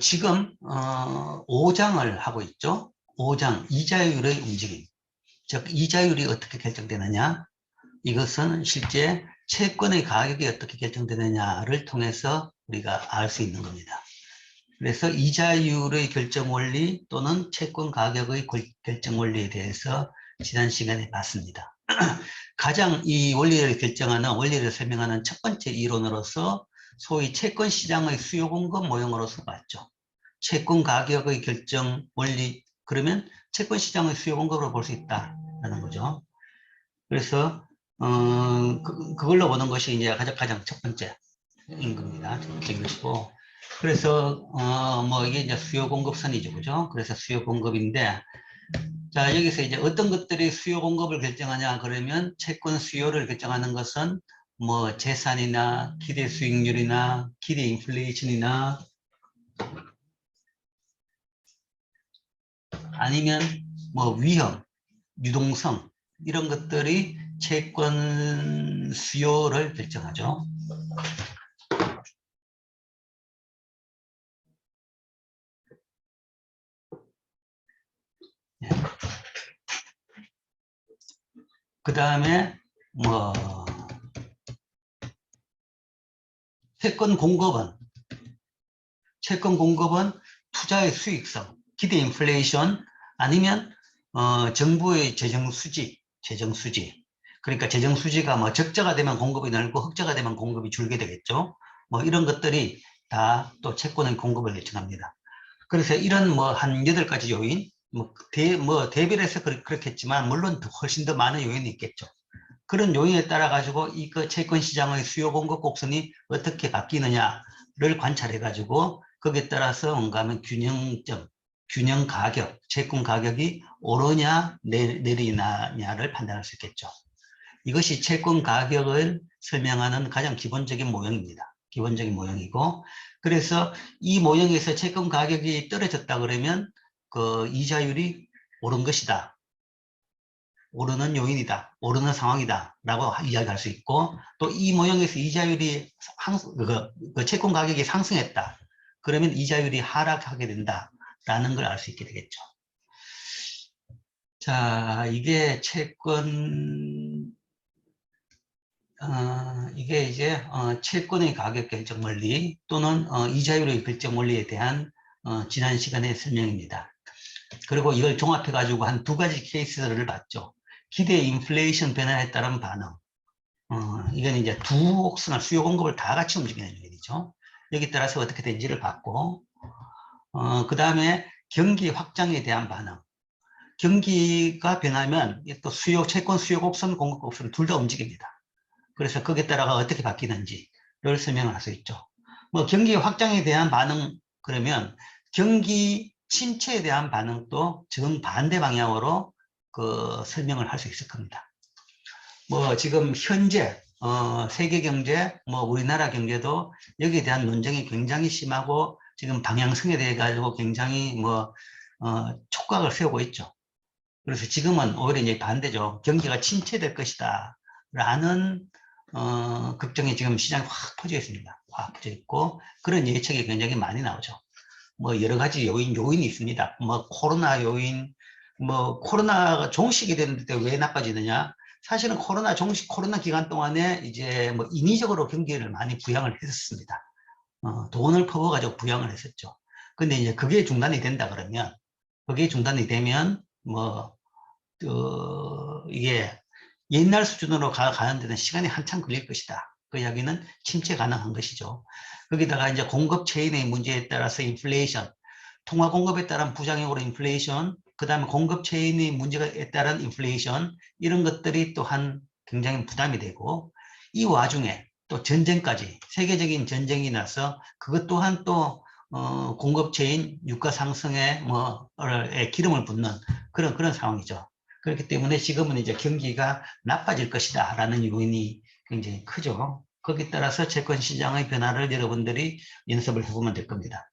지금 5장을 하고 있죠. 5장 이자율의 움직임. 즉 이자율이 어떻게 결정되느냐, 이것은 실제 채권의 가격이 어떻게 결정되느냐를 통해서 우리가 알 수 있는 겁니다. 그래서 이자율의 결정 원리 또는 채권 가격의 결정 원리에 대해서 지난 시간에 봤습니다. 가장 이 원리를 결정하는, 원리를 설명하는 첫 번째 이론으로서 소위 채권 시장의 수요 공급 모형으로서 봤죠. 채권 가격의 결정 원리, 그러면 채권 시장의 수요 공급으로 볼 수 있다라는 거죠. 그래서 그걸로 보는 것이 이제 가장 첫 번째인 겁니다. 첫 번째 것이고, 그래서 뭐 이게 이제 수요 공급선이죠, 그죠? 그래서 수요 공급인데, 자, 여기서 이제 어떤 것들이 수요 공급을 결정하냐 그러면 채권 수요를 결정하는 것은 뭐 재산이나 기대 수익률이나 기대 인플레이션이나 아니면 뭐 위험, 유동성 이런 것들이 채권 수요를 결정하죠. 그 다음에 뭐 채권 공급은 투자의 수익성, 기대 인플레이션 아니면 정부의 재정 수지. 그러니까 재정 수지가 뭐 적자가 되면 공급이 늘고 흑자가 되면 공급이 줄게 되겠죠. 뭐 이런 것들이 다 또 채권의 공급을 결정합니다. 그래서 이런 뭐 한 8가지 요인, 뭐 대별해서 그렇겠지만 물론 훨씬 더 많은 요인이 있겠죠. 그런 요인에 따라 가지고 이 채권 시장의 수요 공급 곡선이 어떻게 바뀌느냐를 관찰해 가지고 거기에 따라서 뭔가 하면 균형 가격, 채권 가격이 오르냐 내리냐를 판단할 수 있겠죠. 이것이 채권 가격을 설명하는 가장 기본적인 모형입니다. 기본적인 모형이고, 그래서 이 모형에서 채권 가격이 떨어졌다 그러면 그 이자율이 오른 것이다. 오르는 요인이다. 오르는 상황이다. 라고 이야기할 수 있고, 또 이 모형에서 이자율이 채권 가격이 상승했다. 그러면 이자율이 하락하게 된다. 라는 걸 알 수 있게 되겠죠. 자, 이게 이게 이제 채권의 가격 결정 원리 또는 이자율의 결정 원리에 대한 지난 시간의 설명입니다. 그리고 이걸 종합해 가지고 한 2가지 케이스를 봤죠. 기대 인플레이션 변화에 따른 반응. 이건 이제 두 곡선을 수요 공급을 다 같이 움직이는 요인이죠. 여기 따라서 어떻게 된지를 봤고, 그 다음에 경기 확장에 대한 반응. 경기가 변하면 또 채권 수요 곡선, 공급 곡선 둘 다 움직입니다. 그래서 거기에 따라가 어떻게 바뀌는지를 설명을 할 수 있죠. 뭐 경기 확장에 대한 반응, 그러면 경기 침체에 대한 반응도 정반대 방향으로 설명을 할 수 있을 겁니다. 뭐 지금 현재 세계 경제, 뭐 우리나라 경제도 여기에 대한 논쟁이 굉장히 심하고 지금 방향성에 대해 가지고 굉장히 촉각을 세우고 있죠. 그래서 지금은 오히려 이제 반대죠. 경기가 침체될 것이다 라는 걱정이 지금 시장에 확 퍼져 있습니다. 확 퍼져 있고 그런 예측이 굉장히 많이 나오죠. 뭐 여러 가지 요인이 있습니다. 뭐 코로나 요인, 뭐 코로나가 종식이 됐는데 왜 나빠지느냐? 사실은 코로나 기간 동안에 이제 뭐 인위적으로 경기를 많이 부양을 했었습니다. 돈을 퍼부어가지고 부양을 했었죠. 근데 이제 그게 중단이 된다 그러면, 그게 중단이 되면 이게 옛날 수준으로 가는 데는 시간이 한참 걸릴 것이다. 그 이야기는 침체 가능한 것이죠. 거기다가 이제 공급 체인의 문제에 따라서 인플레이션, 통화 공급에 따른 부작용으로 인플레이션, 그 다음에 공급 체인의 문제에 따른 인플레이션, 이런 것들이 또한 굉장히 부담이 되고, 이 와중에 또 전쟁까지, 세계적인 전쟁이 나서 그것 또한 또 공급 체인 유가 상승에 기름을 붓는 그런 상황이죠. 그렇기 때문에 지금은 이제 경기가 나빠질 것이다 라는 요인이 굉장히 크죠. 거기에 따라서 채권 시장의 변화를 여러분들이 연습을 해보면 될 겁니다.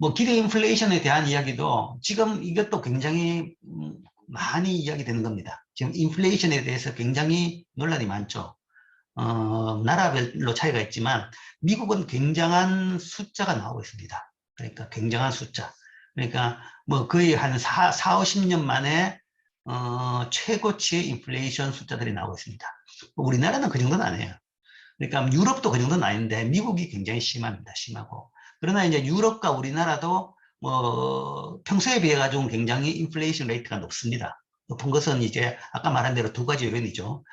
뭐 기대 인플레이션에 대한 이야기도 지금 이것도 굉장히 많이 이야기되는 겁니다. 지금 인플레이션에 대해서 굉장히 논란이 많죠. 나라별로 차이가 있지만 미국은 굉장한 숫자가 나오고 있습니다. 그러니까 굉장한 숫자. 그러니까 뭐 거의 한 50년 만에 최고치의 인플레이션 숫자들이 나오고 있습니다. 우리나라는 그 정도는 아니에요. 그러니까 유럽도 그 정도는 아닌데 미국이 굉장히 심합니다. 심하고. 그러나 이제 유럽과 우리나라도 뭐 평소에 비해 가지고 굉장히 인플레이션 레이트가 높습니다. 높은 것은 이제 아까 말한 대로 두 가지 요인이죠.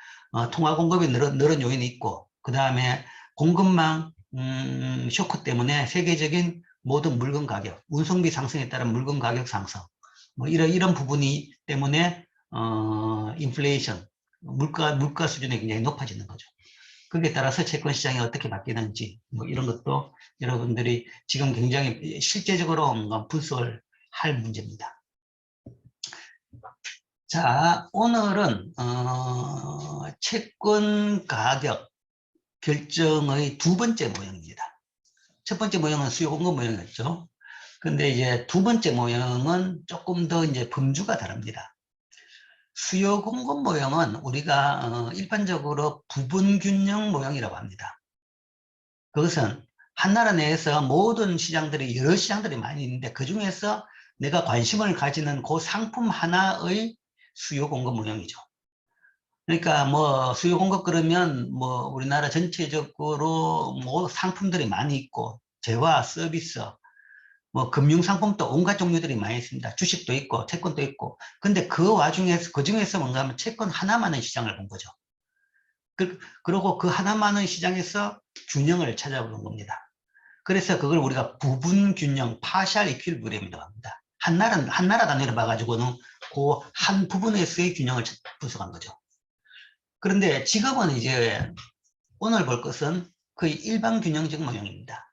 통화 공급이 늘은 요인이 있고, 그 다음에 공급망 쇼크 때문에 세계적인 모든 물건 가격, 운송비 상승에 따른 물건 가격 상승, 뭐 이런 부분이 때문에 인플레이션, 물가 수준이 굉장히 높아지는 거죠. 거기에 따라서 채권 시장이 어떻게 바뀌는지 뭐 이런 것도 여러분들이 지금 굉장히 실제적으로 뭔가 분석을 할 문제입니다. 자, 오늘은 채권 가격 결정의 두 번째 모형입니다. 첫 번째 모형은 수요 공급 모형이었죠. 근데 이제 두 번째 모형은 조금 더 이제 범주가 다릅니다. 수요 공급 모형은 우리가 일반적으로 부분균형 모형이라고 합니다. 그것은 한 나라 내에서 모든 시장들이 여러 시장들이 많이 있는데 그 중에서 내가 관심을 가지는 그 상품 하나의 수요 공급 모형이죠. 그러니까 뭐 수요 공급 그러면 뭐 우리나라 전체적으로 뭐 상품들이 많이 있고 재화, 서비스, 뭐 금융 상품도 온갖 종류들이 많이 있습니다. 주식도 있고 채권도 있고. 근데 그 와중에서 그 중에서 뭔가 하면 채권 하나만의 시장을 본 거죠. 그리고 그 하나만의 시장에서 균형을 찾아보는 겁니다. 그래서 그걸 우리가 부분 균형, 파셜 이퀄리브리엄이라고 합니다. 한 나라 단위로 봐가지고는 그 한 부분에서의 균형을 분석한 거죠. 그런데 지금은 이제 오늘 볼 것은 거의 일반 균형적 모형입니다.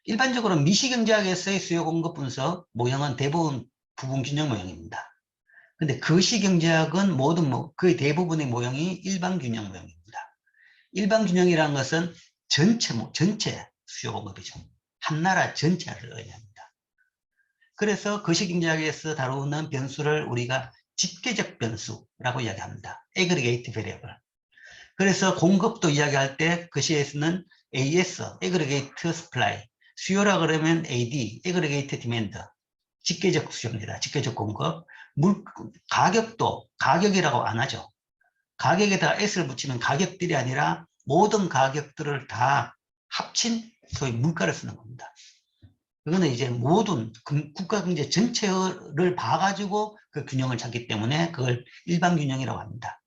일반적으로 미시경제학에서의 수요 공급 분석 모형은 대부분 부분 균형 모형입니다. 근데 거시경제학은 모든 거의 대부분의 모형이 일반 균형 모형입니다. 일반 균형이라는 것은 전체 수요 공급이죠. 한 나라 전체를 의미합니다. 그래서 거시경제학에서 다루는 변수를 우리가 집계적 변수라고 이야기합니다. Aggregate Variable. 그래서 공급도 이야기할 때 거시에서는 AS, Aggregate Supply, 수요라 그러면 AD, Aggregate Demand, 집계적 수요입니다. 집계적 공급. 가격도 가격이라고 안 하죠. 가격에다가 S를 붙이면 가격들이 아니라 모든 가격들을 다 합친 소위 물가를 쓰는 겁니다. 그거는 이제 모든 국가 경제 전체를 봐가지고 그 균형을 찾기 때문에 그걸 일반 균형이라고 합니다.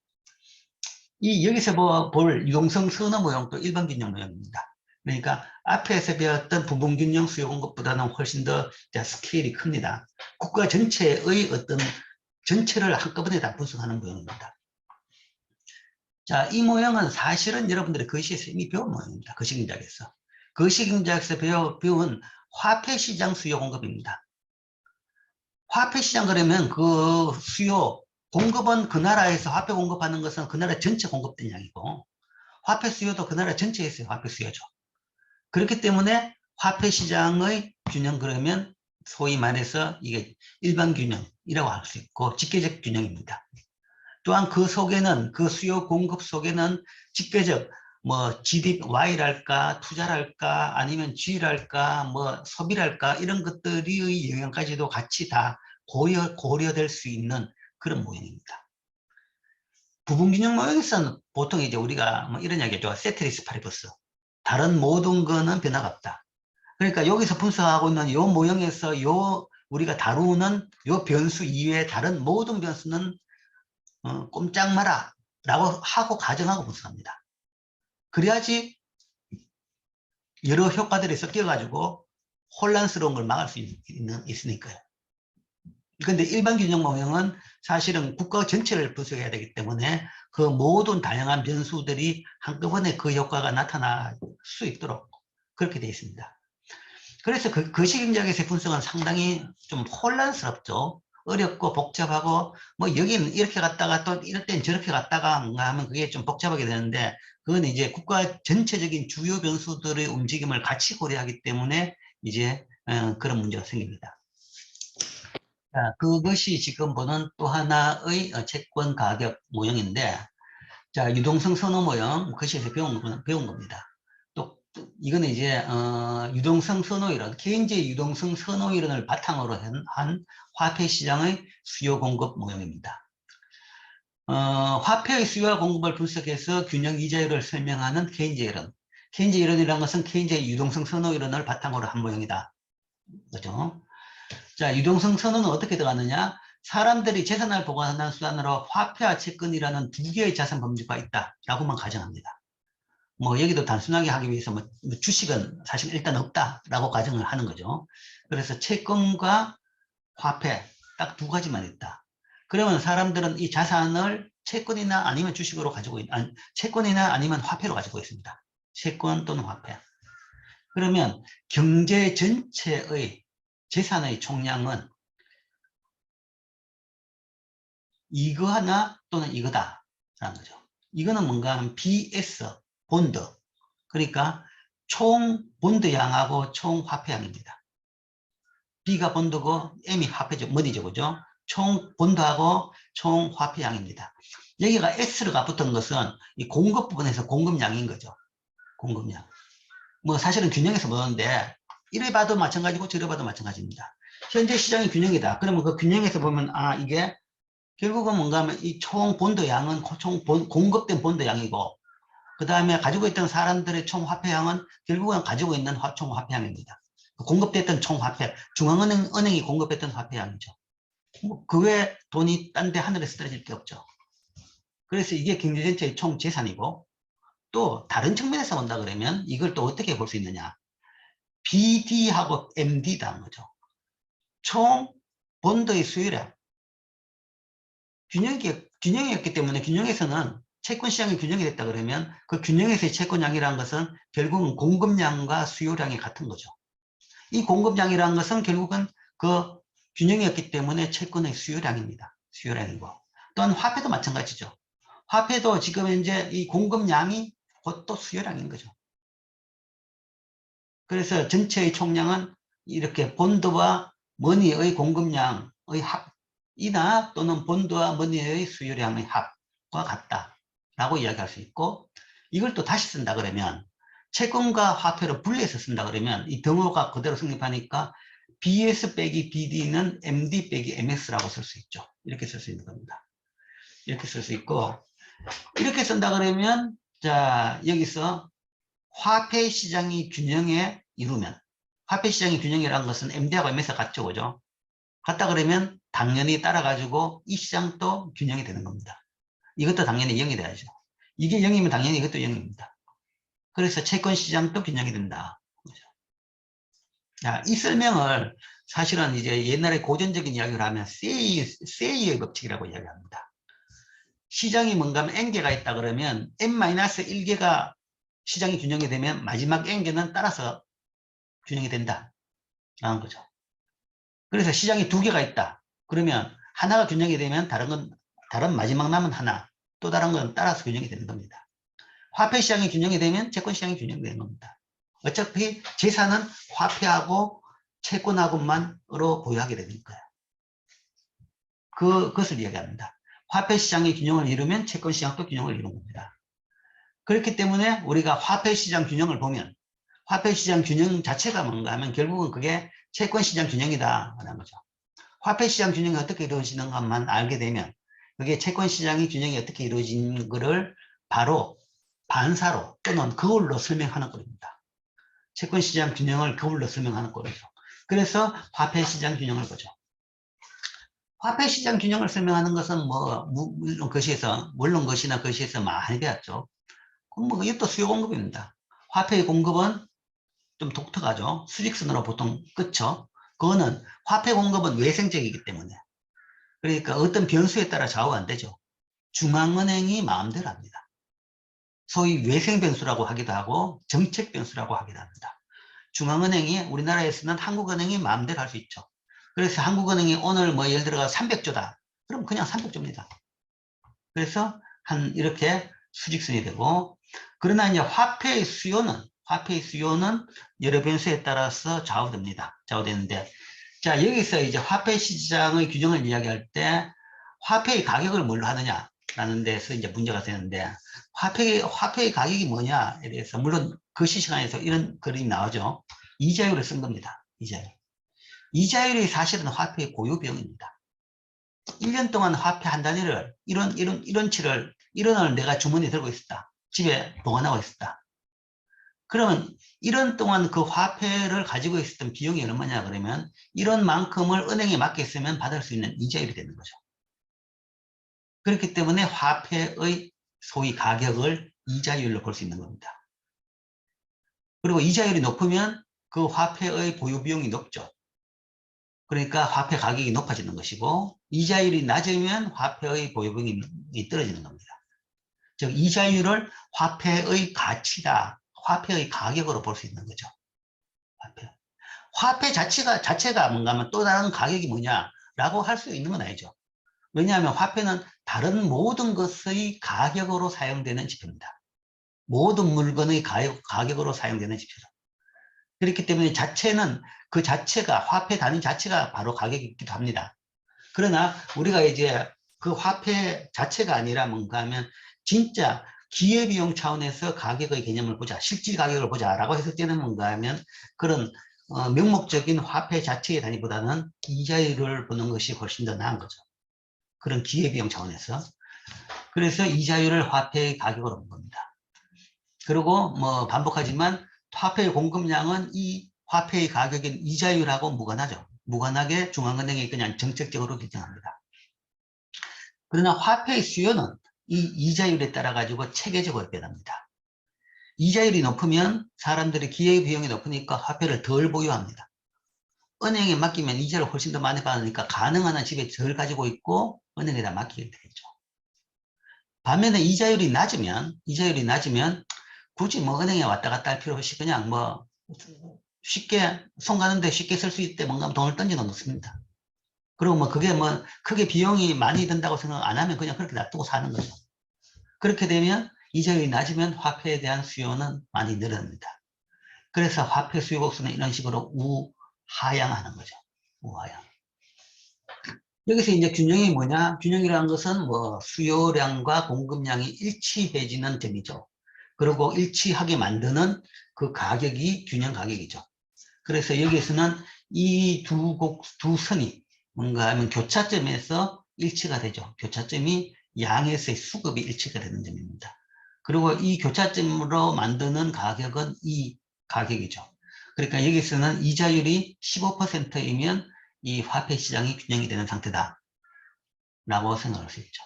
여기서 볼 유동성 선호 모형도 일반 균형 모형입니다. 그러니까 앞에서 배웠던 부분 균형 수요 공급보다는 훨씬 더 스케일이 큽니다. 국가 전체의 어떤 전체를 한꺼번에 다 분석하는 모형입니다. 자, 이 모형은 사실은 여러분들이 거시에서 이미 배운 모형입니다. 거시경제학에서. 거시경제학에서 배운 화폐시장 수요 공급입니다. 화폐시장 그러면 그 수요 공급은 그 나라에서 화폐 공급하는 것은 그 나라 전체 공급된 양이고 화폐 수요도 그 나라 전체에서 화폐 수요죠. 그렇기 때문에 화폐 시장의 균형 그러면 소위 말해서 이게 일반 균형이라고 할 수 있고 집계적 균형입니다. 또한 그 속에는 그 수요 공급 속에는 집계적 뭐 GDP, Y랄까 투자랄까 아니면 G랄까 뭐 소비랄까 이런 것들의 영향까지도 같이 다 고려될 수 있는 그런 모형입니다. 부분균형 모형에서는 보통 이제 우리가 뭐 이런 이야기죠. 세테리스 파리버스. 다른 모든 거는 변화가 없다. 그러니까 여기서 분석하고 있는 요 모형에서 우리가 다루는 요 변수 이외에 다른 모든 변수는 꼼짝 마라 라고 하고 가정하고 분석합니다. 그래야지 여러 효과들이 섞여가지고 혼란스러운 걸 막을 수 있으니까요. 그런데 일반 균형 모형은 사실은 국가 전체를 분석해야 되기 때문에 그 모든 다양한 변수들이 한꺼번에 그 효과가 나타날 수 있도록 그렇게 되어 있습니다. 그래서 거시경제학에서의 분석은 상당히 좀 혼란스럽죠. 어렵고 복잡하고 뭐 여기는 이렇게 갔다가 또 이럴 땐 저렇게 갔다가 뭔가 하면 그게 좀 복잡하게 되는데 그건 이제 국가 전체적인 주요 변수들의 움직임을 같이 고려하기 때문에 이제 그런 문제가 생깁니다. 자, 그것이 지금 보는 또 하나의 채권 가격 모형인데 자, 유동성 선호 모형 거시에서 배운 겁니다. 또 이거는 이제 유동성 선호이론, 케인즈의 유동성 선호이론을 바탕으로 한 화폐 시장의 수요 공급 모형입니다. 화폐의 수요와 공급을 분석해서 균형 이자율을 설명하는 케인즈 이론. 케인즈 이론이라는 것은 케인즈의 유동성 선호이론을 바탕으로 한 모형이다. 그죠? 자, 유동성 선호는 어떻게 들어가느냐? 사람들이 재산을 보관하는 수단으로 화폐와 채권이라는 두 개의 자산 범주가 있다라고만 가정합니다. 뭐 여기도 단순하게 하기 위해서 뭐 주식은 사실 일단 없다라고 가정을 하는 거죠. 그래서 채권과 화폐 딱 두 가지만 있다. 그러면 사람들은 이 자산을 채권이나 아니면 주식으로 가지고 채권이나 아니면 화폐로 가지고 있습니다. 채권 또는 화폐. 그러면 경제 전체의 재산의 총량은 이거 하나 또는 이거다라는 거죠. 이거는 뭔가 하면 BS 본드, 그러니까 총 본드 양하고 총 화폐 양입니다. B가 본드고 M이 화폐죠. 머니죠. 그죠? 총 본드하고 총 화폐 양입니다. 여기가 S가 붙은 것은 이 공급 부분에서 공급량인 거죠. 공급량. 뭐 사실은 균형에서 보는데 이래 봐도 마찬가지고 저래 봐도 마찬가지입니다. 현재 시장이 균형이다. 그러면 그 균형에서 보면 이게 결국은 뭔가 하면 이 총 본드 양은 총 공급된 본드 양이고 그 다음에 가지고 있던 사람들의 총 화폐량은 결국은 가지고 있는 총 화폐량입니다. 공급됐던 총 화폐, 중앙은행이 공급했던 화폐량이죠. 그 외에 돈이 딴 데 하늘에서 떨어질 게 없죠. 그래서 이게 경제 전체의 총 재산이고 또 다른 측면에서 본다 그러면 이걸 또 어떻게 볼 수 있느냐. BD하고 MD다는 거죠. 총 본드의 수요량. 균형이었기 때문에 균형에서는 채권 시장이 균형이 됐다 그러면 그 균형에서의 채권량이라는 것은 결국은 공급량과 수요량이 같은 거죠. 이 공급량이라는 것은 결국은 그 균형이었기 때문에 채권의 수요량입니다. 수요량이고. 또한 화폐도 마찬가지죠. 화폐도 지금 현재 이 공급량이 곧 또 수요량인 거죠. 그래서 전체의 총량은 이렇게 본드와 머니의 공급량의 합이나 또는 본드와 머니의 수요량의 합과 같다라고 이야기할 수 있고, 이걸 또 다시 쓴다 그러면 채권과 화폐를 분리해서 쓴다 그러면 이 등호가 그대로 성립하니까 BS 빼기 BD는 MD 빼기 MS라고 쓸 수 있죠. 이렇게 쓸 수 있는 겁니다. 이렇게 쓸 수 있고, 이렇게 쓴다 그러면 자 여기서 화폐 시장이 균형에 이루면, 화폐 시장이 균형이라는 것은 MD하고 MS가 같죠. 그죠? 같다 그러면 당연히 따라가지고 이 시장도 균형이 되는 겁니다. 이것도 당연히 0이 돼야죠. 이게 0이면 당연히 이것도 0입니다. 그래서 채권 시장도 균형이 된다. 자, 이 설명을 사실은 이제 옛날에 고전적인 이야기를 하면 세이의 법칙이라고 이야기합니다. 시장이 뭔가 하면 n개가 있다 그러면 n-1개가 시장이 균형이 되면 마지막 n개는 따라서 균형이 된다라는 거죠. 그래서 시장이 두 개가 있다. 그러면 하나가 균형이 되면 다른 마지막 남은 하나, 또 다른 건 따라서 균형이 되는 겁니다. 화폐 시장이 균형이 되면 채권 시장이 균형이 되는 겁니다. 어차피 재산은 화폐하고 채권하고만으로 보유하게 되니까요. 그것을 이야기합니다. 화폐 시장이 균형을 이루면 채권 시장도 균형을 이루는 겁니다. 그렇기 때문에 우리가 화폐 시장 균형을 보면 화폐 시장 균형 자체가 뭔가 하면 결국은 그게 채권 시장 균형이다 라는 거죠. 화폐 시장 균형이 어떻게 이루어지는가만 알게 되면 그게 채권 시장의 균형이 어떻게 이루어지는 것을 바로 반사로 또는 거울로 설명하는 겁니다. 채권 시장 균형을 거울로 설명하는 거죠. 그래서 화폐 시장 균형을 보죠. 화폐 시장 균형을 설명하는 것은 물론 것이나 것이에서 많이 배웠죠. 그럼 이것도 수요 공급입니다. 화폐의 공급은 좀 독특하죠. 수직선으로 보통 끊죠. 그거는 화폐 공급은 외생적이기 때문에, 그러니까 어떤 변수에 따라 좌우가 안 되죠. 중앙은행이 마음대로 합니다. 소위 외생 변수라고 하기도 하고 정책 변수라고 하기도 합니다. 중앙은행이, 우리나라에서는 한국은행이 마음대로 할 수 있죠. 그래서 한국은행이 오늘 예를 들어가 300조다. 그럼 그냥 300조입니다. 그래서 이렇게 수직선이 되고, 그러나 이제 화폐의 수요는 여러 변수에 따라서 좌우됩니다. 좌우되는데, 자, 여기서 이제 화폐 시장의 균형을 이야기할 때 화폐의 가격을 뭘로 하느냐라는 데서 이제 문제가 되는데, 화폐의 가격이 뭐냐에 대해서 물론 그 시간에서 이런 그림이 나오죠. 이자율을 쓴 겁니다. 이자율. 이자율이 사실은 화폐의 고유 비용입니다. 1년 동안 화폐 한 단위를, 이런 원을 내가 주머니에 들고 있었다. 집에 보관하고 있었다. 그러면 1년 동안 그 화폐를 가지고 있었던 비용이 얼마냐 그러면 이런 만큼을 은행에 맡겼으면 받을 수 있는 이자율이 되는 거죠. 그렇기 때문에 화폐의 소위 가격을 이자율로 볼 수 있는 겁니다. 그리고 이자율이 높으면 그 화폐의 보유 비용이 높죠. 그러니까 화폐 가격이 높아지는 것이고 이자율이 낮으면 화폐의 보유 비용이 떨어지는 겁니다. 즉 이자율을 화폐의 가치다, 화폐의 가격으로 볼 수 있는 거죠. 화폐 자체가 뭔가 하면 또 다른 가격이 뭐냐라고 할 수 있는 건 아니죠. 왜냐하면 화폐는 다른 모든 것의 가격으로 사용되는 지표입니다. 모든 물건의 가격으로 사용되는 지표죠. 그렇기 때문에 그 자체가, 화폐 단위 자체가 바로 가격이기도 합니다. 그러나 우리가 이제 그 화폐 자체가 아니라 뭔가 하면 진짜 기회비용 차원에서 가격의 개념을 보자, 실질 가격을 보자라고 했을 때는 뭔가 하면 그런 명목적인 화폐 자체의 단위보다는 이자율을 보는 것이 훨씬 더 나은 거죠. 그런 기회비용 차원에서. 그래서 이자율을 화폐의 가격으로 본 겁니다. 그리고 뭐 반복하지만 화폐의 공급량은 이 화폐의 가격인 이자율하고 무관하죠. 무관하게 중앙은행이 그냥 정책적으로 결정합니다. 그러나 화폐의 수요는 이 이자율에 따라 가지고 체계적으로 변합니다. 이자율이 높으면 사람들이 기회비용이 높으니까 화폐를 덜 보유합니다. 은행에 맡기면 이자를 훨씬 더 많이 받으니까 가능한 한 집에 덜 가지고 있고 은행에다 맡기게 되겠죠. 반면에 이자율이 낮으면 굳이 뭐 은행에 왔다 갔다 할 필요 없이 그냥 뭐 쉽게 손 가는데 쉽게 쓸 수 있을 때 뭔가 돈을 던져 놓습니다. 그리고 뭐 그게 뭐 크게 비용이 많이 든다고 생각 안 하면 그냥 그렇게 놔두고 사는 거죠. 그렇게 되면 이자율이 낮으면 화폐에 대한 수요는 많이 늘어납니다. 그래서 화폐 수요 곡선은 이런 식으로 우하향하는 거죠. 우하향. 여기서 이제 균형이 뭐냐? 균형이라는 것은 뭐 수요량과 공급량이 일치해지는 점이죠. 그리고 일치하게 만드는 그 가격이 균형 가격이죠. 그래서 여기에서는 이 두 선이 뭔가 하면 교차점에서 일치가 되죠. 교차점이 양에서의 수급이 일치가 되는 점입니다. 그리고 이 교차점으로 만드는 가격은 이 가격이죠. 그러니까 여기서는 이자율이 15%이면 이 화폐 시장이 균형이 되는 상태다 라고 생각할 수 있죠.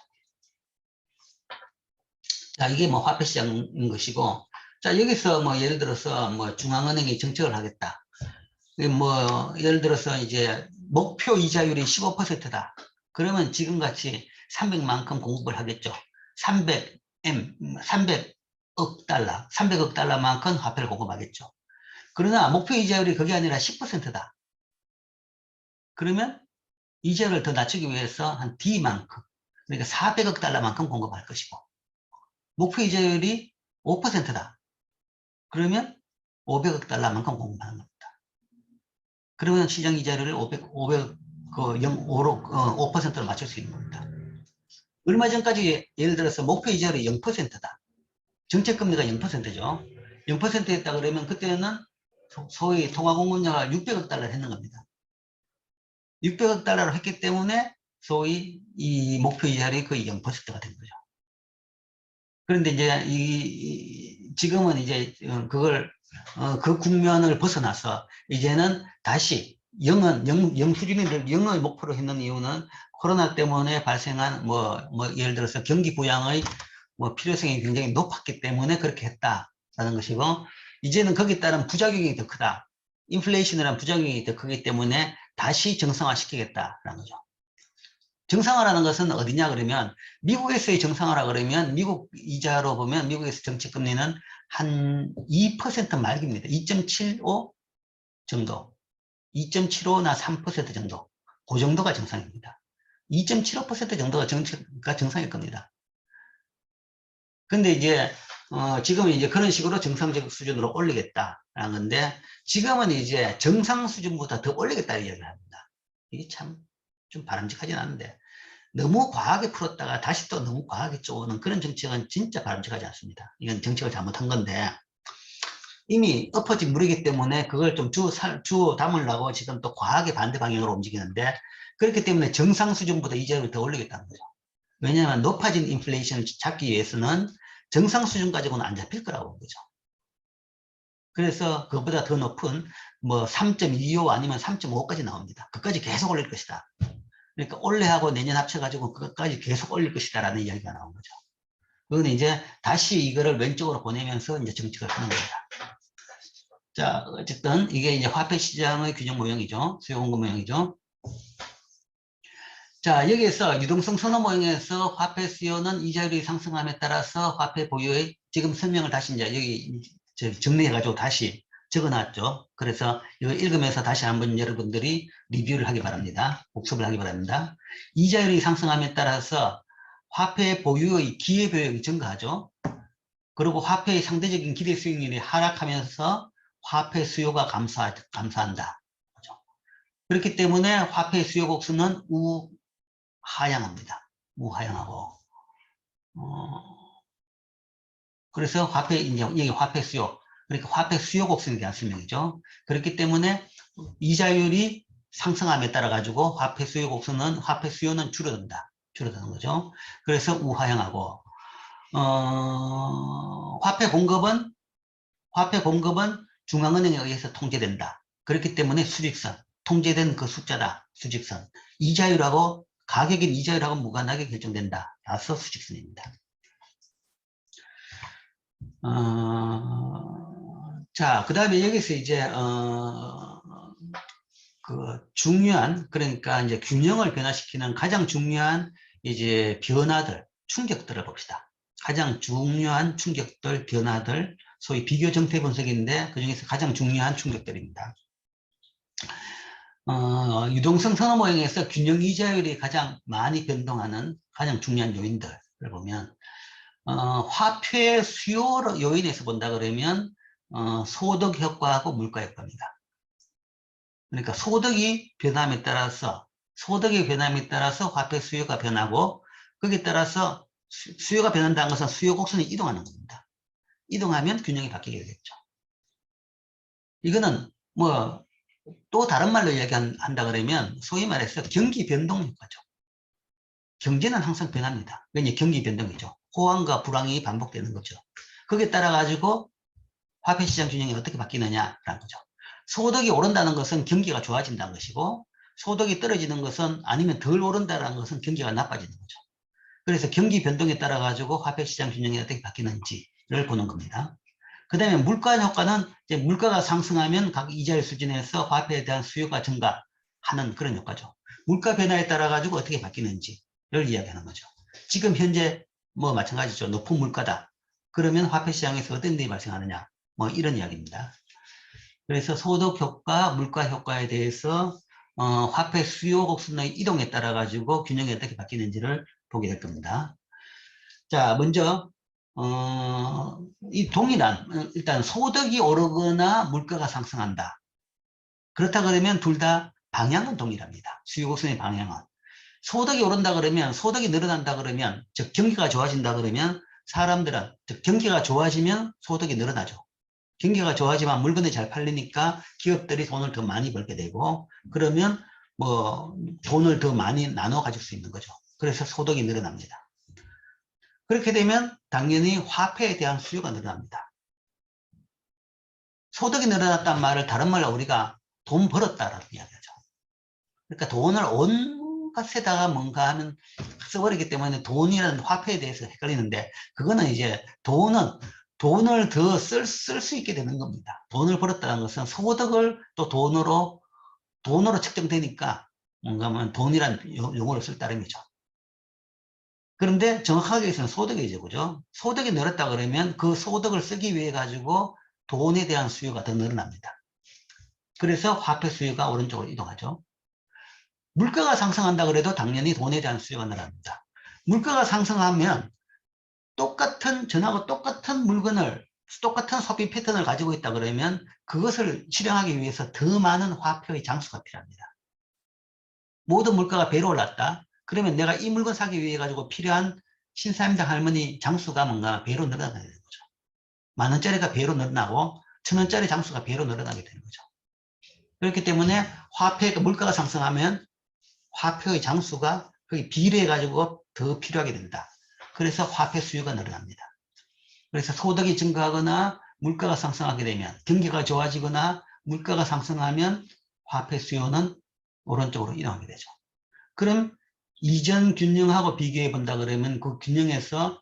자, 이게 뭐 화폐 시장인 것이고, 자, 여기서 뭐 예를 들어서 뭐 중앙은행이 정책을 하겠다. 뭐 예를 들어서 이제 목표 이자율이 15%다. 그러면 지금같이 300만큼 공급을 하겠죠. 300억 달러만큼 화폐를 공급하겠죠. 그러나 목표 이자율이 그게 아니라 10%다. 그러면 이자율을 더 낮추기 위해서 한 D만큼, 그러니까 400억 달러만큼 공급할 것이고, 목표 이자율이 5%다. 그러면 500억 달러만큼 공급하는 겁니다. 그러면 시장 이자율을 5%로 맞출 수 있는 겁니다. 얼마 전까지 예를 들어서 목표 이자율이 0%다. 정책금리가 0%죠. 0%였다 그러면 그때는 소위 통화공급량을 600억 달러를 했는 겁니다. 600억 달러로 했기 때문에 소위 이 목표 이자율이 거의 0%가 된 거죠. 그런데 이제 지금은 이제 그 국면을 벗어나서 이제는 다시 영 수준을 0의 목표로 했는 이유는 코로나 때문에 발생한 예를 들어서 경기 부양의 필요성이 굉장히 높았기 때문에 그렇게 했다라는 것이고, 이제는 거기에 따른 부작용이 더 크다. 인플레이션이라는 부작용이 더 크기 때문에 다시 정상화 시키겠다라는 거죠. 정상화라는 것은 어디냐 그러면 미국에서의 정상화라 그러면 미국 이자로 보면 미국에서 정책금리는 한 2% 말기입니다. 2.75 정도, 2.75나 3% 정도, 그 정도가 정상입니다. 2.75% 정도가 정상일 겁니다. 근데 이제 지금은 이제 그런 식으로 정상적 수준으로 올리겠다라는 건데, 지금은 이제 정상 수준보다 더 올리겠다 이야기를 합니다. 이게 참 좀 바람직하진 않은데, 너무 과하게 풀었다가 다시 또 너무 과하게 쪼는 그런 정책은 진짜 바람직하지 않습니다. 이건 정책을 잘못한 건데, 이미 엎어진 물이기 때문에 그걸 좀 주 담으려고 지금 또 과하게 반대 방향으로 움직이는데, 그렇기 때문에 정상 수준보다 이자율을 더 올리겠다는 거죠. 왜냐하면 높아진 인플레이션을 잡기 위해서는 정상 수준 가지고는 안 잡힐 거라고 그죠. 그래서 그보다 더 높은 뭐 3.25 아니면 3.5까지 나옵니다. 그까지 계속 올릴 것이다. 그러니까 올해하고 내년 합쳐가지고 그것까지 계속 올릴 것이다 라는 이야기가 나온 거죠. 그건 이제 다시 이거를 왼쪽으로 보내면서 이제 정책을 하는 겁니다. 자, 어쨌든 이게 이제 화폐 시장의 균형 모형이죠. 수요 공급 모형이죠. 자, 여기에서 유동성 선호 모형에서 화폐 수요는 이자율이 상승함에 따라서 화폐 보유의 지금 설명을 다시 이제 여기 정리해가지고 다시 적어놨죠. 그래서 이거 읽으면서 다시 한번 여러분들이 리뷰를 하기 바랍니다. 복습을 하기 바랍니다. 이자율이 상승함에 따라서 화폐 보유의 기회비용이 증가하죠. 그리고 화폐의 상대적인 기대 수익률이 하락하면서 화폐 수요가 감소한다. 그렇기 때문에 화폐 수요 곡선은 우하향합니다. 우하향하고. 그래서 화폐, 이제 여기 화폐 수요. 그러니까 화폐 수요 곡선에 대한 설명이죠. 그렇기 때문에 이자율이 상승함에 따라 가지고 화폐 수요 곡선은 화폐 수요는 줄어든다. 줄어드는 거죠. 그래서 우하향하고, 화폐 공급은 중앙은행에 의해서 통제된다. 그렇기 때문에 수직선, 통제된 그 숫자다. 수직선. 이자율하고 가격인 이자율하고 무관하게 결정된다. 따라서 수직선입니다. 자, 그 다음에 여기서 이제 그 중요한, 그러니까 이제 균형을 변화시키는 가장 중요한 이제 변화들, 충격들을 봅시다. 가장 중요한 충격들, 변화들, 소위 비교 정태 분석인데 그 중에서 가장 중요한 충격들입니다. 유동성 선호 모형에서 균형 이자율이 가장 많이 변동하는 가장 중요한 요인들을 보면, 화폐 수요 요인에서 본다 그러면 소득 효과하고 물가 효과입니다. 그러니까 소득이 변함에 따라서 화폐 수요가 변하고, 거기에 따라서 수요가 변한다는 것은 수요 곡선이 이동하는 겁니다. 이동하면 균형이 바뀌게 되겠죠. 이거는 뭐 또 다른 말로 이야기한다 그러면 소위 말해서 경기 변동 효과죠. 경제는 항상 변합니다. 그게 경기 변동이죠. 호황과 불황이 반복되는 거죠. 거기에 따라 가지고 화폐시장 균형이 어떻게 바뀌느냐라는 거죠. 소득이 오른다는 것은 경기가 좋아진다는 것이고, 소득이 떨어지는 것은, 아니면 덜 오른다는 것은 경기가 나빠지는 거죠. 그래서 경기 변동에 따라 가지고 화폐시장 균형이 어떻게 바뀌는지를 보는 겁니다. 그 다음에 물가 효과는 이제 물가가 상승하면 각 이자율 수준에서 화폐에 대한 수요가 증가하는 그런 효과죠. 물가 변화에 따라 가지고 어떻게 바뀌는지를 이야기하는 거죠. 지금 현재 뭐 마찬가지죠. 높은 물가다. 그러면 화폐 시장에서 어떤 일이 발생하느냐. 뭐 이런 이야기입니다. 그래서 소득 효과, 물가 효과에 대해서 화폐 수요 곡선의 이동에 따라 가지고 균형이 어떻게 바뀌는지를 보게 될 겁니다. 자, 먼저 이 동일한, 일단 소득이 오르거나 물가가 상승한다. 그렇다 그러면 둘 다 방향은 동일합니다. 수요 곡선의 방향은. 소득이 오른다 그러면, 소득이 늘어난다 그러면, 즉 경기가 좋아진다 그러면 사람들은, 즉 경기가 좋아지면 소득이 늘어나죠. 경기가 좋아지면 물건이 잘 팔리니까 기업들이 돈을 더 많이 벌게 되고, 그러면 뭐 돈을 더 많이 나눠 가질 수 있는 거죠. 그래서 소득이 늘어납니다. 그렇게 되면 당연히 화폐에 대한 수요가 늘어납니다. 소득이 늘어났단 말을 다른 말로 우리가 돈 벌었다라는 이야기하죠. 그러니까 돈을 온갖에다가 뭔가 하면 써버리기 때문에 돈이라는 화폐에 대해서 헷갈리는데, 그거는 이제 돈을 더 쓸 수 있게 되는 겁니다. 돈을 벌었다는 것은 소득을 또 돈으로 측정되니까 뭔가 하면 돈이란 용어를 쓸 따름이죠. 그런데 정확하게 해서는 소득이죠. 그죠? 소득이 늘었다 그러면 그 소득을 쓰기 위해 가지고 돈에 대한 수요가 더 늘어납니다. 그래서 화폐 수요가 오른쪽으로 이동하죠. 물가가 상승한다 그래도 당연히 돈에 대한 수요가 늘어납니다. 물가가 상승하면 전하고 똑같은 물건을, 똑같은 소비 패턴을 가지고 있다 그러면 그것을 실행하기 위해서 더 많은 화폐의 장수가 필요합니다. 모든 물가가 배로 올랐다. 그러면 내가 이 물건 사기 위해 가지고 필요한 신사임당 할머니 장수가 뭔가 배로 늘어나야 되는 거죠. 10,000원짜리가 배로 늘어나고 1,000원짜리 장수가 배로 늘어나게 되는 거죠. 그렇기 때문에 물가가 상승하면 화폐의 장수가 거기 비례해 가지고 더 필요하게 된다. 그래서 화폐 수요가 늘어납니다. 그래서 소득이 증가하거나 물가가 상승하게 되면, 경기가 좋아지거나 물가가 상승하면 화폐 수요는 오른쪽으로 이동하게 되죠. 그럼 이전 균형하고 비교해 본다 그러면 그 균형에서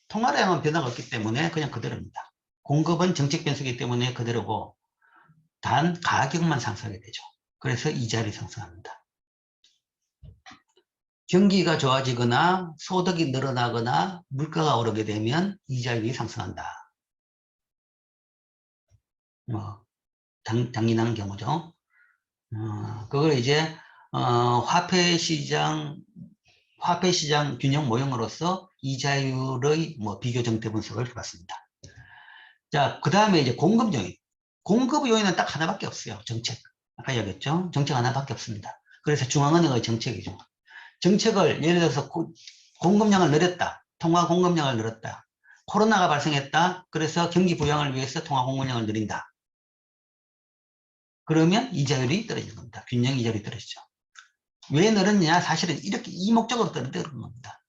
통화량은 변화가 없기 때문에 그냥 그대로입니다. 공급은 정책 변수이기 때문에 그대로고, 단 가격만 상승하게 되죠. 그래서 이자율이 상승합니다. 경기가 좋아지거나 소득이 늘어나거나 물가가 오르게 되면 이자율이 상승한다. 당연한 경우죠. 그걸 이제 화폐시장 균형 모형으로서 이자율의 비교 정대 분석을 해봤습니다. 자, 그 다음에 이제 공급 요인. 공급 요인은 딱 하나밖에 없어요. 정책. 아까 얘기했죠? 정책 하나밖에 없습니다. 그래서 중앙은행의 정책이죠. 정책을 예를 들어서 공급량을 늘렸다. 통화 공급량을 늘렸다. 코로나가 발생했다. 그래서 경기 부양을 위해서 통화 공급량을 늘린다. 그러면 이자율이 떨어지는 겁니다. 균형 이자율이 떨어지죠. 왜 늘었냐? 사실은 이렇게 이 목적으로 떨어뜨린 겁니다.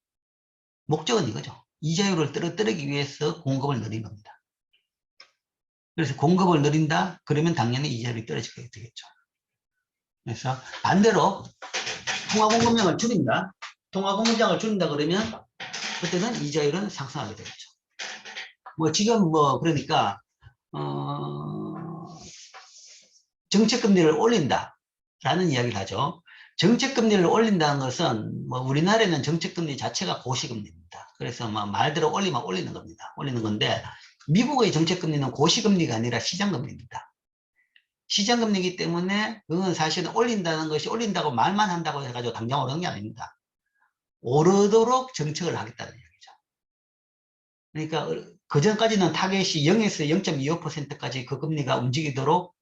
목적은 이거죠. 이자율을 떨어뜨리기 위해서 공급을 늘린 겁니다. 그래서 공급을 늘린다? 그러면 당연히 이자율이 떨어지게 되겠죠. 그래서 반대로 통화 공급량을 줄인다. 통화 공급량을 줄인다 그러면 그때는 이자율은 상승하게 되겠죠. 지금 그러니까 정책금리를 올린다라는 이야기를 하죠. 정책금리를 올린다는 것은 우리나라에는 정책금리 자체가 고시금리입니다. 그래서 말대로 올리면 올리는 겁니다. 올리는 건데 미국의 정책금리는 고시금리가 아니라 시장금리입니다. 시장금리이기 때문에 그건 사실은 올린다는 것이 올린다고 말만 한다고 해가지고 당장 오르는 게 아닙니다. 오르도록 정책을 하겠다는 얘기죠. 그러니까 그전까지는 타겟이 0에서 0.25%까지 그 금리가 움직이도록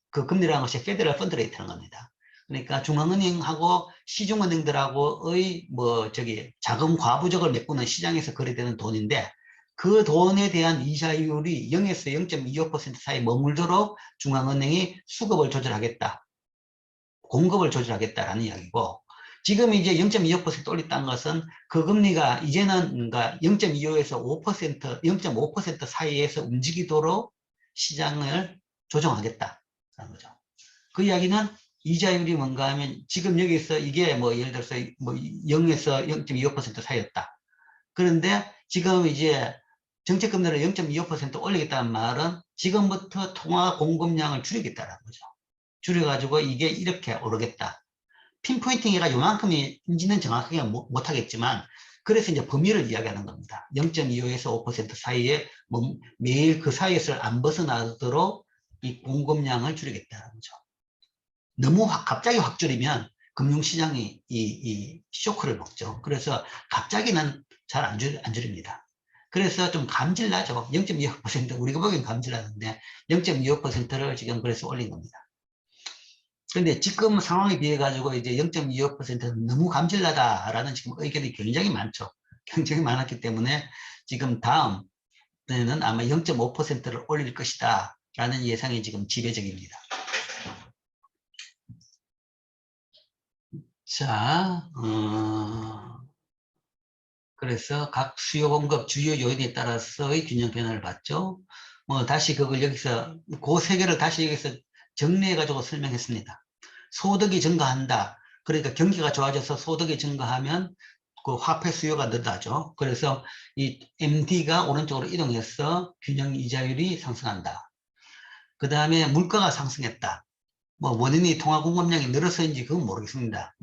그 금리라는 것이 페더럴 펀드 레이트라는 겁니다. 그러니까 중앙은행하고 시중은행들하고의 자금 과부적을 메꾸는 시장에서 거래되는 돈인데 그 돈에 대한 이자율이 0에서 0.25% 사이 머물도록 중앙은행이 수급을 조절하겠다. 공급을 조절하겠다라는 이야기고, 지금 이제 0.25% 올렸다는 것은 그 금리가 이제는 0.25에서 5%, 0.5% 사이에서 움직이도록 시장을 조정하겠다라는 거죠. 그 이야기는 이자율이 뭔가 하면 지금 여기서 이게 예를 들어서 0에서 0.25% 사이였다. 그런데 지금 이제 정책금리를 0.25% 올리겠다는 말은 지금부터 통화 공급량을 줄이겠다는 거죠. 줄여가지고 이게 이렇게 오르겠다. 핀포인팅이가 요만큼인지는 정확하게 못하겠지만, 그래서 이제 범위를 이야기하는 겁니다. 0.25에서 5% 사이에 매일 그 사이에서 안 벗어나도록 이 공급량을 줄이겠다는 거죠. 너무 갑자기 확 줄이면 금융시장이 이 쇼크를 먹죠. 그래서 갑자기는 잘 안 줄입니다. 그래서 좀 감질나죠. 0.25% 우리가 보기엔 감질나는데 0.25%를 지금 그래서 올린 겁니다. 그런데 지금 상황에 비해 가지고 이제 0.25%는 너무 감질나다라는 지금 의견이 굉장히 많죠. 굉장히 많았기 때문에 지금 다음에는 아마 0.5%를 올릴 것이다 라는 예상이 지금 지배적입니다. 자, 그래서 각 수요 공급 주요 요인에 따라서의 균형 변화를 봤죠. 다시 그걸 여기서 그 세 개를 다시 여기서 정리해 가지고 설명했습니다. 소득이 증가한다. 그러니까 경기가 좋아져서 소득이 증가하면 그 화폐 수요가 늘어나죠. 그래서 이 MD가 오른쪽으로 이동해서 균형 이자율이 상승한다. 그 다음에 물가가 상승했다. 원인이 통화 공급량이 늘어서인지 그건 모르겠습니다.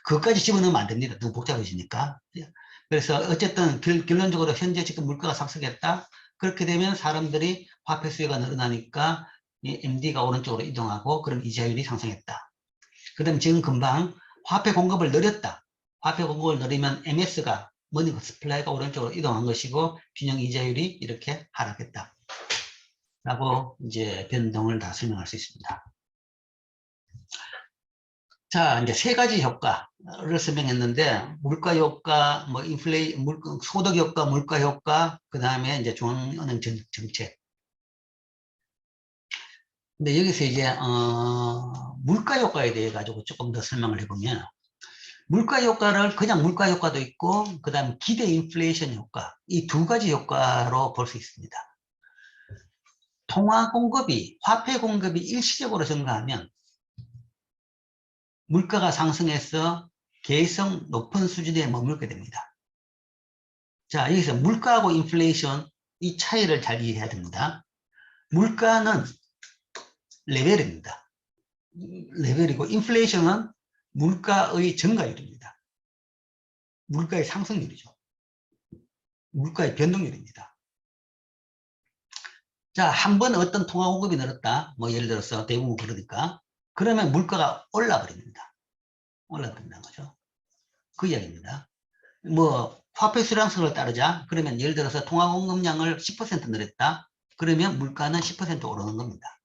그것까지 집어넣으면 안 됩니다. 너무 복잡해지니까. 그래서 어쨌든 결론적으로 현재 지금 물가가 상승했다. 그렇게 되면 사람들이 화폐 수요가 늘어나니까 이 MD가 오른쪽으로 이동하고 그럼 이자율이 상승했다. 그 다음에 지금 금방 화폐 공급을 늘렸다. 화폐 공급을 늘리면 MS가 머니 서플라이가 오른쪽으로 이동한 것이고 균형 이자율이 이렇게 하락했다. 라고 이제 변동을 다 설명할 수 있습니다. 자, 이제 세 가지 효과를 설명했는데, 물가 효과, 소득 효과, 물가 효과, 그 다음에 이제 중앙은행 정책. 근데 여기서 이제 물가 효과에 대해 가지고 조금 더 설명을 해보면, 물가 효과를 그냥 물가 효과도 있고 그다음 기대 인플레이션 효과, 이 두 가지 효과로 볼 수 있습니다. 통화 공급이, 화폐 공급이 일시적으로 증가하면 물가가 상승해서 계속 높은 수준에 머물게 됩니다. 자, 여기서 물가하고 인플레이션, 이 차이를 잘 이해해야 됩니다. 물가는 레벨입니다. 레벨이고, 인플레이션은 물가의 증가율입니다. 물가의 상승률이죠. 물가의 변동률입니다. 자, 한 번 어떤 통화 공급이 늘었다. 뭐 예를 들어서 대부분 그러니까. 그러면 물가가 올라버립니다. 올라버린다는 거죠. 그 이야기입니다. 뭐 화폐 수량성을 따르자. 그러면 예를 들어서 통화 공급량을 10% 늘렸다. 그러면 물가는 10% 오르는 겁니다.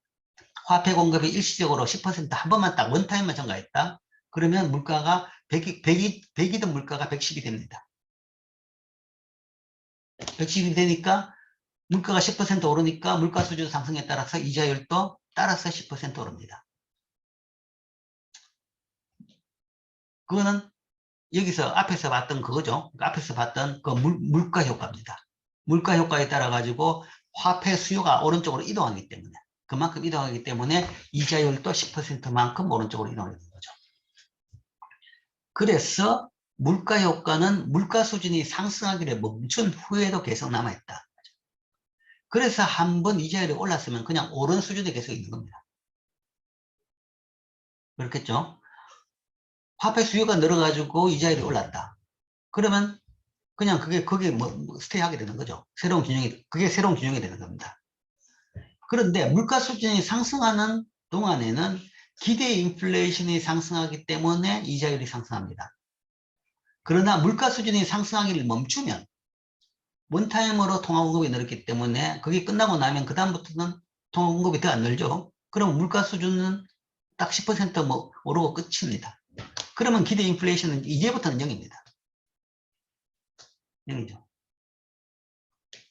화폐 공급이 일시적으로 10% 한 번만 딱 원타임만 증가했다. 그러면 물가가 100이던 물가가 110이 됩니다. 110이 되니까 물가가 10% 오르니까 물가 수준 상승에 따라서 이자율도 따라서 10% 오릅니다. 그거는 여기서 앞에서 봤던 그거죠. 앞에서 봤던 그 물가 효과입니다. 물가 효과에 따라 가지고 화폐 수요가 오른쪽으로 이동하기 때문에, 그만큼 이동하기 때문에 이자율도 10%만큼 오른쪽으로 이동하는 거죠. 그래서 물가 효과는 물가 수준이 상승하기를 멈춘 후에도 계속 남아있다. 그래서 한번 이자율이 올랐으면 그냥 오른 수준에 계속 있는 겁니다. 그렇겠죠? 화폐 수요가 늘어가지고 이자율이 올랐다. 그러면 그냥 그게 뭐 스테이 하게 되는 거죠. 그게 새로운 균형이 되는 겁니다. 그런데 물가 수준이 상승하는 동안에는 기대 인플레이션이 상승하기 때문에 이자율이 상승합니다. 그러나 물가 수준이 상승하기를 멈추면 원타임으로 통화 공급이 늘었기 때문에 그게 끝나고 나면 그다음부터는 통화 공급이 더 안 늘죠. 그럼 물가 수준은 딱 10% 오르고 끝입니다. 그러면 기대 인플레이션은 이제부터는 0입니다. 0이죠.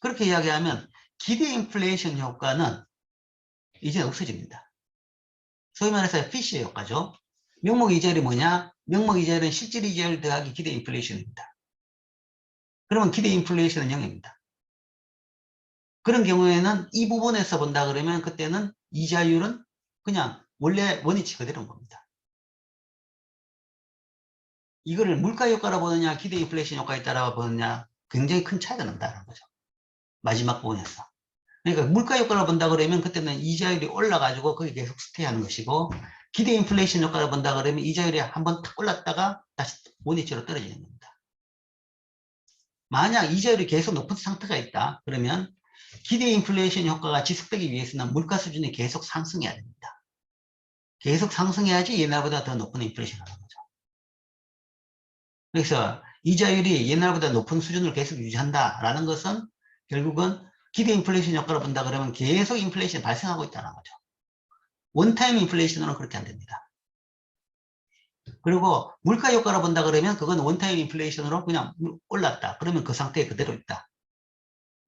그렇게 이야기하면 기대 인플레이션 효과는 이제 없어집니다. 소위 말해서 피쉬 효과죠. 명목 이자율이 뭐냐? 명목 이자율은 실질 이자율 더하기 기대 인플레이션입니다. 그러면 기대 인플레이션은 0입니다. 그런 경우에는 이 부분에서 본다 그러면 그때는 이자율은 그냥 원래 원위치 그대로인 겁니다. 이거를 물가 효과로 보느냐 기대 인플레이션 효과에 따라 보느냐 굉장히 큰 차이가 난다는 거죠. 마지막 부분에서. 그러니까 물가 효과를 본다 그러면 그때는 이자율이 올라가지고 거기 계속 스테이하는 것이고, 기대 인플레이션 효과를 본다 그러면 이자율이 한번 탁 올랐다가 다시 원위치로 떨어지는 겁니다. 만약 이자율이 계속 높은 상태가 있다 그러면 기대 인플레이션 효과가 지속되기 위해서는 물가 수준이 계속 상승해야 됩니다. 계속 상승해야지 옛날보다 더 높은 인플레이션을 하는 거죠. 그래서 이자율이 옛날보다 높은 수준을 계속 유지한다라는 것은 결국은 기대 인플레이션 효과를 본다 그러면 계속 인플레이션이 발생하고 있다는 거죠. 원타임 인플레이션으로는 그렇게 안 됩니다. 그리고 물가 효과를 본다 그러면 그건 원타임 인플레이션으로 그냥 올랐다. 그러면 그 상태에 그대로 있다.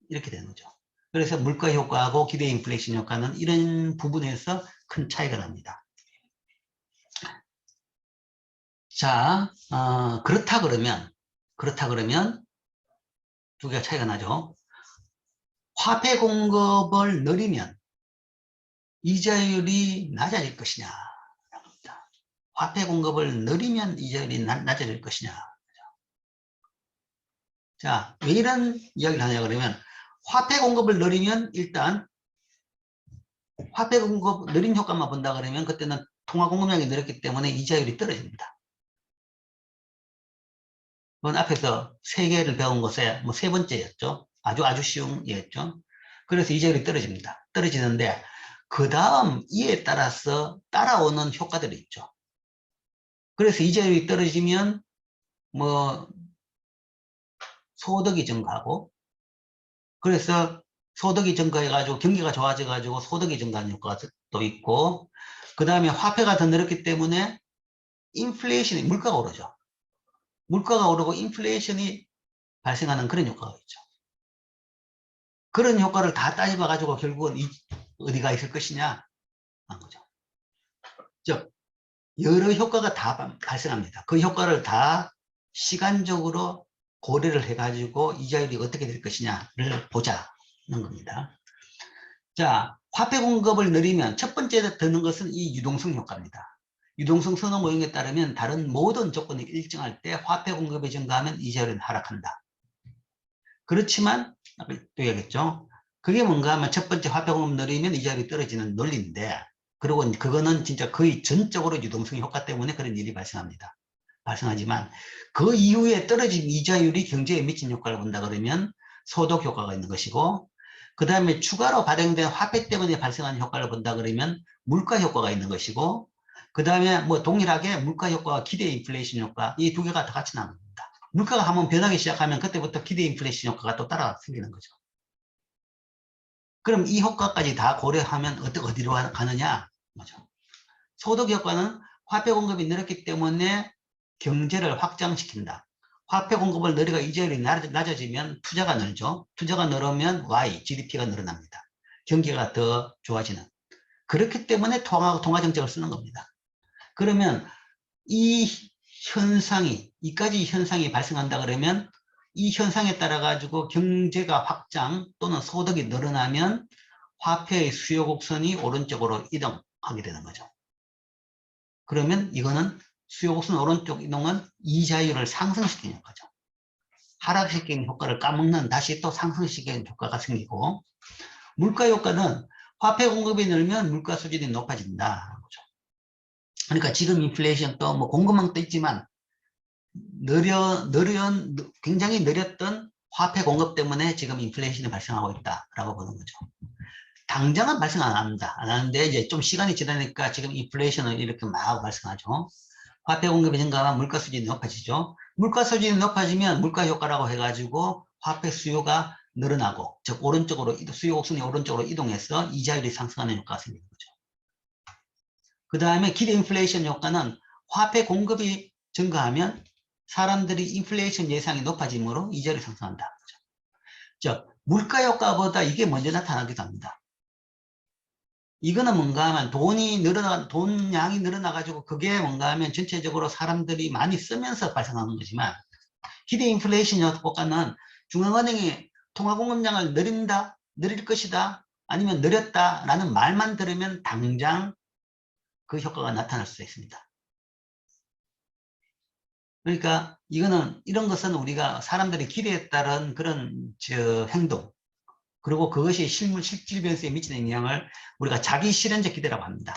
이렇게 되는 거죠. 그래서 물가 효과하고 기대 인플레이션 효과는 이런 부분에서 큰 차이가 납니다. 자, 그렇다 그러면 두 개가 차이가 나죠. 화폐 공급을 늘리면 이자율이 낮아질 것이냐. 화폐 공급을 늘리면 이자율이 낮아질 것이냐. 자, 왜 이런 이야기를 하냐 그러면 화폐 공급을 늘리면 일단 화폐 공급 늘림 효과만 본다 그러면 그때는 통화 공급량이 늘었기 때문에 이자율이 떨어집니다. 그건 앞에서 세 개를 배운 것에 뭐 세 번째였죠. 아주 쉬운 예였죠. 그래서 이자율이 떨어집니다. 떨어지는데 그 다음 이에 따라서 따라오는 효과들이 있죠. 그래서 이자율이 떨어지면 뭐 소득이 증가하고, 그래서 소득이 증가해가지고 경기가 좋아져가지고 소득이 증가하는 효과가 또 있고, 그 다음에 화폐가 더 늘었기 때문에 인플레이션이, 물가가 오르죠. 물가가 오르고 인플레이션이 발생하는 그런 효과가 있죠. 그런 효과를 다 따져봐가지고 결국은 어디가 있을 것이냐? 한 거죠. 즉 여러 효과가 다 발생합니다. 그 효과를 다 시간적으로 고려를 해가지고 이자율이 어떻게 될 것이냐를 보자는 겁니다. 자, 화폐 공급을 늘리면 첫 번째 드는 것은 이 유동성 효과입니다. 유동성 선호 모형에 따르면 다른 모든 조건이 일정할 때 화폐 공급이 증가하면 이자율은 하락한다. 그렇지만 또 얘기했죠. 그게 뭔가 하면 첫 번째 화폐 공급 늘리면 이자율이 떨어지는 논리인데, 그리고 그거는 진짜 거의 전적으로 유동성 효과 때문에 그런 일이 발생하지만 그 이후에 떨어진 이자율이 경제에 미친 효과를 본다 그러면 소득 효과가 있는 것이고, 그 다음에 추가로 발행된 화폐 때문에 발생하는 효과를 본다 그러면 물가 효과가 있는 것이고, 그 다음에 뭐 동일하게 물가 효과와 기대 인플레이션 효과, 이 두 개가 다 같이 나옵니다. 물가가 한번 변하기 시작하면 그때부터 기대 인플레이션 효과가 또 따라 생기는 거죠. 그럼 이 효과까지 다 고려하면 어디로 가느냐? 뭐죠? 소득 효과는 화폐 공급이 늘었기 때문에 경제를 확장시킨다. 화폐 공급을 늘리고 이자율이 낮아지면 투자가 늘죠. 투자가 늘으면 Y, GDP가 늘어납니다. 경기가 더 좋아지는. 그렇기 때문에 통화 정책을 쓰는 겁니다. 그러면 이까지 현상이 발생한다 그러면 이 현상에 따라 가지고 경제가 확장 또는 소득이 늘어나면 화폐의 수요 곡선이 오른쪽으로 이동하게 되는 거죠. 그러면 이거는 수요 곡선 오른쪽 이동은 이자율을 상승시키는 거죠. 하락시키는 효과를 까먹는 다시 또 상승시키는 효과가 생기고, 물가 효과는 화폐 공급이 늘면 물가 수준이 높아진다. 그러니까 지금 인플레이션도 뭐 공급망도 있지만 굉장히 느렸던 화폐 공급 때문에 지금 인플레이션이 발생하고 있다라고 보는 거죠. 당장은 발생 안 합니다. 안 하는데 이제 좀 시간이 지나니까 지금 인플레이션은 이렇게 막 발생하죠. 화폐 공급이 증가하면 물가 수준이 높아지죠. 물가 수준이 높아지면 물가 효과라고 해가지고 화폐 수요가 늘어나고, 즉 오른쪽으로 수요 곡선이 오른쪽으로 이동해서 이자율이 상승하는 효과가 생기는 거죠. 그 다음에 기대 인플레이션 효과는 화폐 공급이 증가하면 사람들이 인플레이션 예상이 높아지므로 이자율이 상승한다. 즉 물가 효과보다 이게 먼저 나타나기도 합니다. 이거는 뭔가 하면 돈 양이 늘어나가지고 그게 뭔가 하면 전체적으로 사람들이 많이 쓰면서 발생하는 거지만, 기대 인플레이션 효과는 중앙은행이 통화 공급량을 늘릴 것이다, 아니면 늘렸다라는 말만 들으면 당장 그 효과가 나타날 수 있습니다. 그러니까 이런 것은 우리가 사람들이 기대에 따른 그런 행동, 그리고 그것이 실질 변수에 미치는 영향을 우리가 자기 실현적 기대라고 합니다.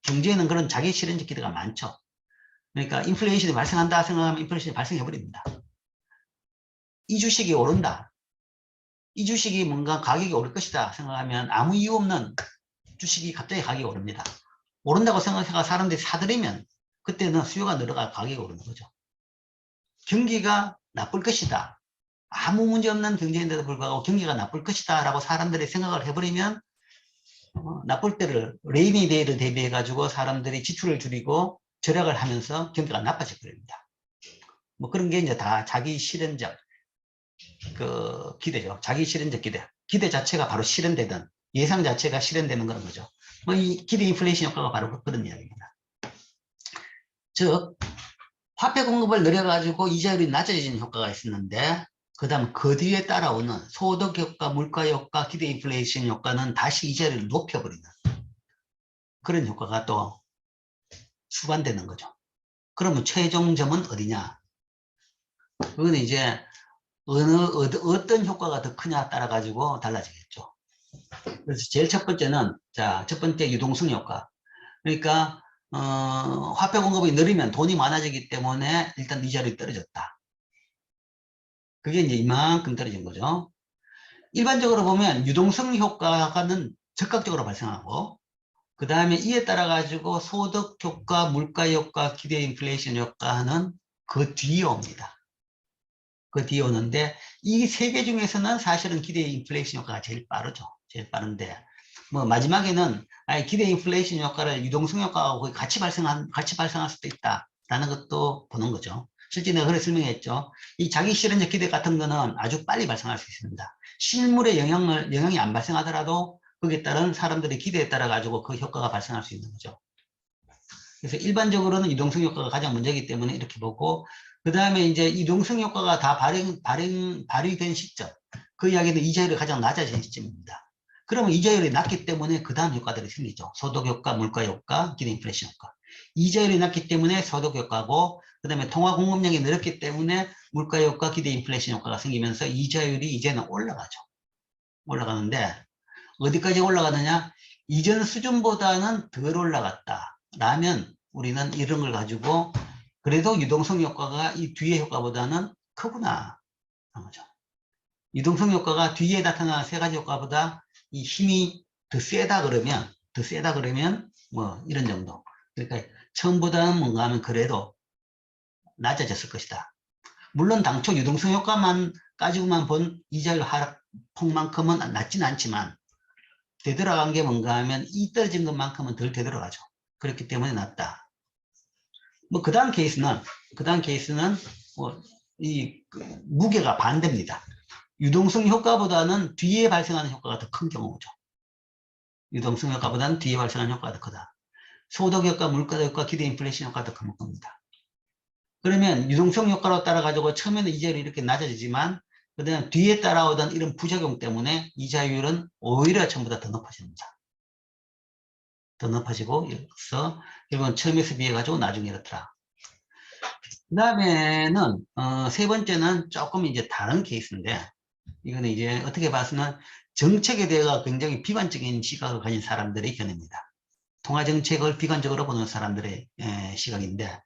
경제에는 그런 자기 실현적 기대가 많죠. 그러니까 인플레이션이 발생한다 생각하면 인플레이션이 발생해버립니다. 이 주식이 오른다, 이 주식이 뭔가 가격이 오를 것이다 생각하면 아무 이유 없는 주식이 갑자기 가격이 오릅니다. 오른다고 생각해서 사람들이 사들이면 그때는 수요가 늘어가 가격이 오르는 거죠. 경기가 나쁠 것이다, 아무 문제 없는 경제인데도 불구하고 경기가 나쁠 것이다 라고 사람들이 생각을 해버리면 나쁠 때를 레이니 데이를 대비해 가지고 사람들이 지출을 줄이고 절약을 하면서 경기가 나빠져 버립니다. 뭐 그런 게 이제 다 자기 실현적 기대죠. 자기 실현적 기대 자체가 바로 실현되든 예상 자체가 실현되는 그런 거죠. 뭐 이 기대 인플레이션 효과가 바로 그런 이야기입니다. 즉 화폐 공급을 늘려가지고 이자율이 낮아지는 효과가 있었는데, 그 다음 그 뒤에 따라오는 소득 효과, 물가 효과, 기대 인플레이션 효과는 다시 이자율을 높여버리는 그런 효과가 또 수반되는 거죠. 그러면 최종점은 어디냐? 그건 이제 어떤 효과가 더 크냐 따라 가지고 달라지겠죠. 그래서 제일 첫 번째는, 첫 번째 유동성 효과. 그러니까 화폐 공급이 느리면 돈이 많아지기 때문에 일단 이자율이 떨어졌다. 그게 이제 이만큼 떨어진 거죠. 일반적으로 보면 유동성 효과는 즉각적으로 발생하고, 그 다음에 이에 따라 가지고 소득 효과, 물가 효과, 기대 인플레이션 효과는 그 뒤에 옵니다. 그 뒤에 오는데, 이 세 개 중에서는 사실은 기대 인플레이션 효과가 제일 빠르죠. 제일 빠른데, 뭐 마지막에는 기대 인플레이션 효과를 유동성 효과하고 같이 발생할 수도 있다라는 것도 보는 거죠. 실제 내가 그래 설명했죠. 이 자기 실현적 기대 같은 거는 아주 빨리 발생할 수 있습니다. 실물에 영향이 안 발생하더라도 거기에 따른 사람들의 기대에 따라 가지고 그 효과가 발생할 수 있는 거죠. 그래서 일반적으로는 유동성 효과가 가장 먼저이기 때문에 이렇게 보고, 그 다음에 이제 유동성 효과가 다 발휘된 시점, 그 이야기는 이자율이 가장 낮아진 시점입니다. 그러면 이자율이 낮기 때문에 그 다음 효과들이 생기죠. 소득 효과, 물가 효과, 기대 인플레이션 효과. 이자율이 낮기 때문에 소득 효과고, 그 다음에 통화 공급량이 늘었기 때문에 물가 효과, 기대 인플레이션 효과가 생기면서 이자율이 이제는 올라가죠. 올라가는데 어디까지 올라가느냐? 이전 수준보다는 덜 올라갔다 라면 우리는 이런 걸 가지고 그래도 유동성 효과가 이 뒤의 효과보다는 크구나 하는 거죠. 유동성 효과가 뒤에 나타나는 세 가지 효과보다 이 힘이 더 세다 그러면 뭐 이런 정도. 그러니까 처음보다는 뭔가 하면 그래도 낮아졌을 것이다. 물론 당초 유동성 효과만 가지고만 본 이자율 하락폭만큼은 낮지는 않지만 되돌아간 게 뭔가 하면 이 떨어진 것만큼은 덜 되돌아가죠. 그렇기 때문에 낮다. 뭐 그 다음 케이스는 뭐 이 무게가 반대입니다. 유동성 효과보다는 뒤에 발생하는 효과가 더 큰 경우죠. 유동성 효과보다는 뒤에 발생하는 효과가 더 크다. 소득 효과, 물가 효과, 기대 인플레이션 효과가 더 큰 겁니다. 그러면 유동성 효과로 따라 가지고 처음에는 이자율이 이렇게 낮아지지만 그다음 뒤에 따라오던 이런 부작용 때문에 이자율은 오히려 전보다 더 높아집니다. 더 높아지고 그래서 결국은 처음에서 비해 가지고 나중에 이렇더라. 그 다음에는 세 번째는 조금 이제 다른 케이스인데 이거는 이제 어떻게 봐서는 정책에 대해서 굉장히 비관적인 시각을 가진 사람들의 견해입니다. 통화정책을 비관적으로 보는 사람들의 시각인데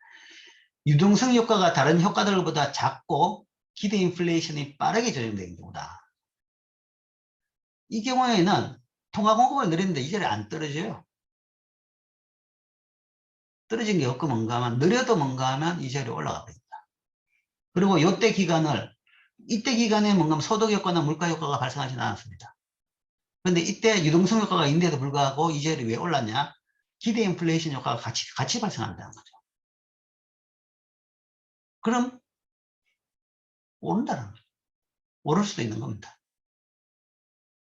유동성 효과가 다른 효과들보다 작고 기대 인플레이션이 빠르게 조정되는 경우다. 이 경우에는 통화 공급을 늘리는데 이자율이 안 떨어져요. 떨어진 게 없고 뭔가 하면 느려도 뭔가 하면 이자율이 올라가 버립니다. 그리고 이때 기간에 뭔가 소득 효과나 물가 효과가 발생하지는 않았습니다. 그런데 이때 유동성 효과가 있는데도 불구하고 이자율이 왜 올랐냐? 기대 인플레이션 효과가 같이 발생한다는 거죠. 그럼 오른다는 거죠. 오를 수도 있는 겁니다.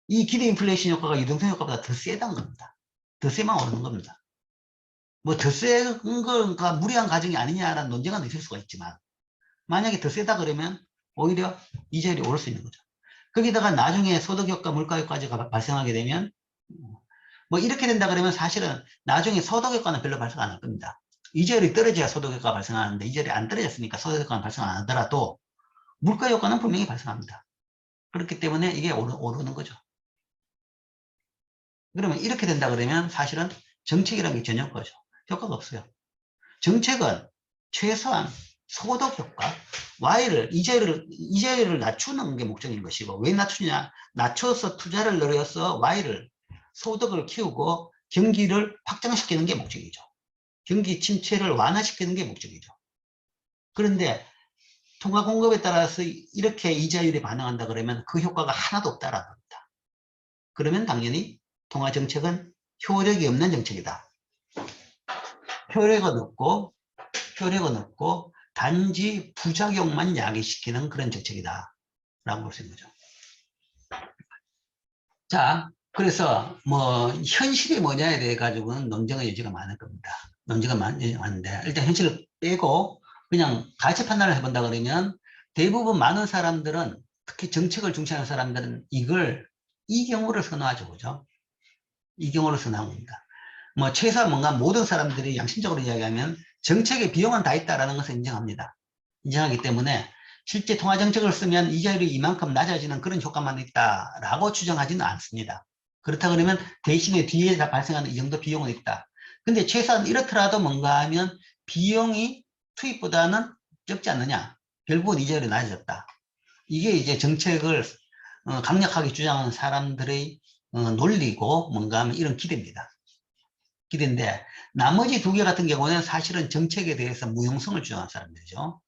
이 기대 인플레이션 효과가 유동성 효과보다 더 세다는 겁니다. 더 세만 오르는 겁니다. 뭐 더 센 거가 무리한 가정이 아니냐라는 논쟁은 있을 수가 있지만 만약에 더 세다 그러면 오히려 이자율이 오를 수 있는 거죠. 거기다가 나중에 소득 효과, 물가 효과가 발생하게 되면 뭐 이렇게 된다 그러면 사실은 나중에 소득 효과는 별로 발생 안 할 겁니다. 이자율이 떨어져야 소득 효과가 발생하는데 이자율이 안 떨어졌으니까 소득 효과는 발생 안 하더라도 물가 효과는 분명히 발생합니다. 그렇기 때문에 이게 오르는 거죠. 그러면 이렇게 된다 그러면 사실은 정책이라는 게 전혀 거죠. 효과가 없어요. 정책은 최소한 소득 효과, 이자율을 낮추는 게 목적인 것이고, 왜 낮추냐? 낮춰서 투자를 늘려서 소득을 키우고 경기를 확장시키는 게 목적이죠. 경기 침체를 완화시키는 게 목적이죠. 그런데 통화 공급에 따라서 이렇게 이자율이 반응한다 그러면 그 효과가 하나도 없다라는 겁니다. 그러면 당연히 통화 정책은 효력이 없는 정책이다. 효력은 없고 단지 부작용만 야기시키는 그런 정책이다 라고 볼 수 있는 거죠. 자, 그래서 뭐 현실이 뭐냐에 대해 가지고는 논쟁의 여지가 많을 겁니다. 논쟁가 많은데 일단 현실을 빼고 그냥 가치 판단을 해본다 그러면 대부분 많은 사람들은 특히 정책을 중시하는 사람들은 이 경우를 선호하죠. 그죠? 이 경우를 선호한 겁니다. 뭐 최소한 뭔가 모든 사람들이 양심적으로 이야기하면 정책의 비용은 다 있다라는 것을 인정합니다. 인정하기 때문에 실제 통화정책을 쓰면 이자율이 이만큼 낮아지는 그런 효과만 있다라고 추정하지는 않습니다. 그렇다 그러면 대신에 뒤에 발생하는 이 정도 비용은 있다. 근데 최소한 이렇더라도 뭔가 하면 비용이 투입보다는 적지 않느냐. 결국은 이자율이 낮아졌다. 이게 이제 정책을 강력하게 주장하는 사람들의 논리고 뭔가 하면 이런 기대입니다. 기대인데 나머지 두 개 같은 경우는 사실은 정책에 대해서 무용성을 주장하는 사람들이죠.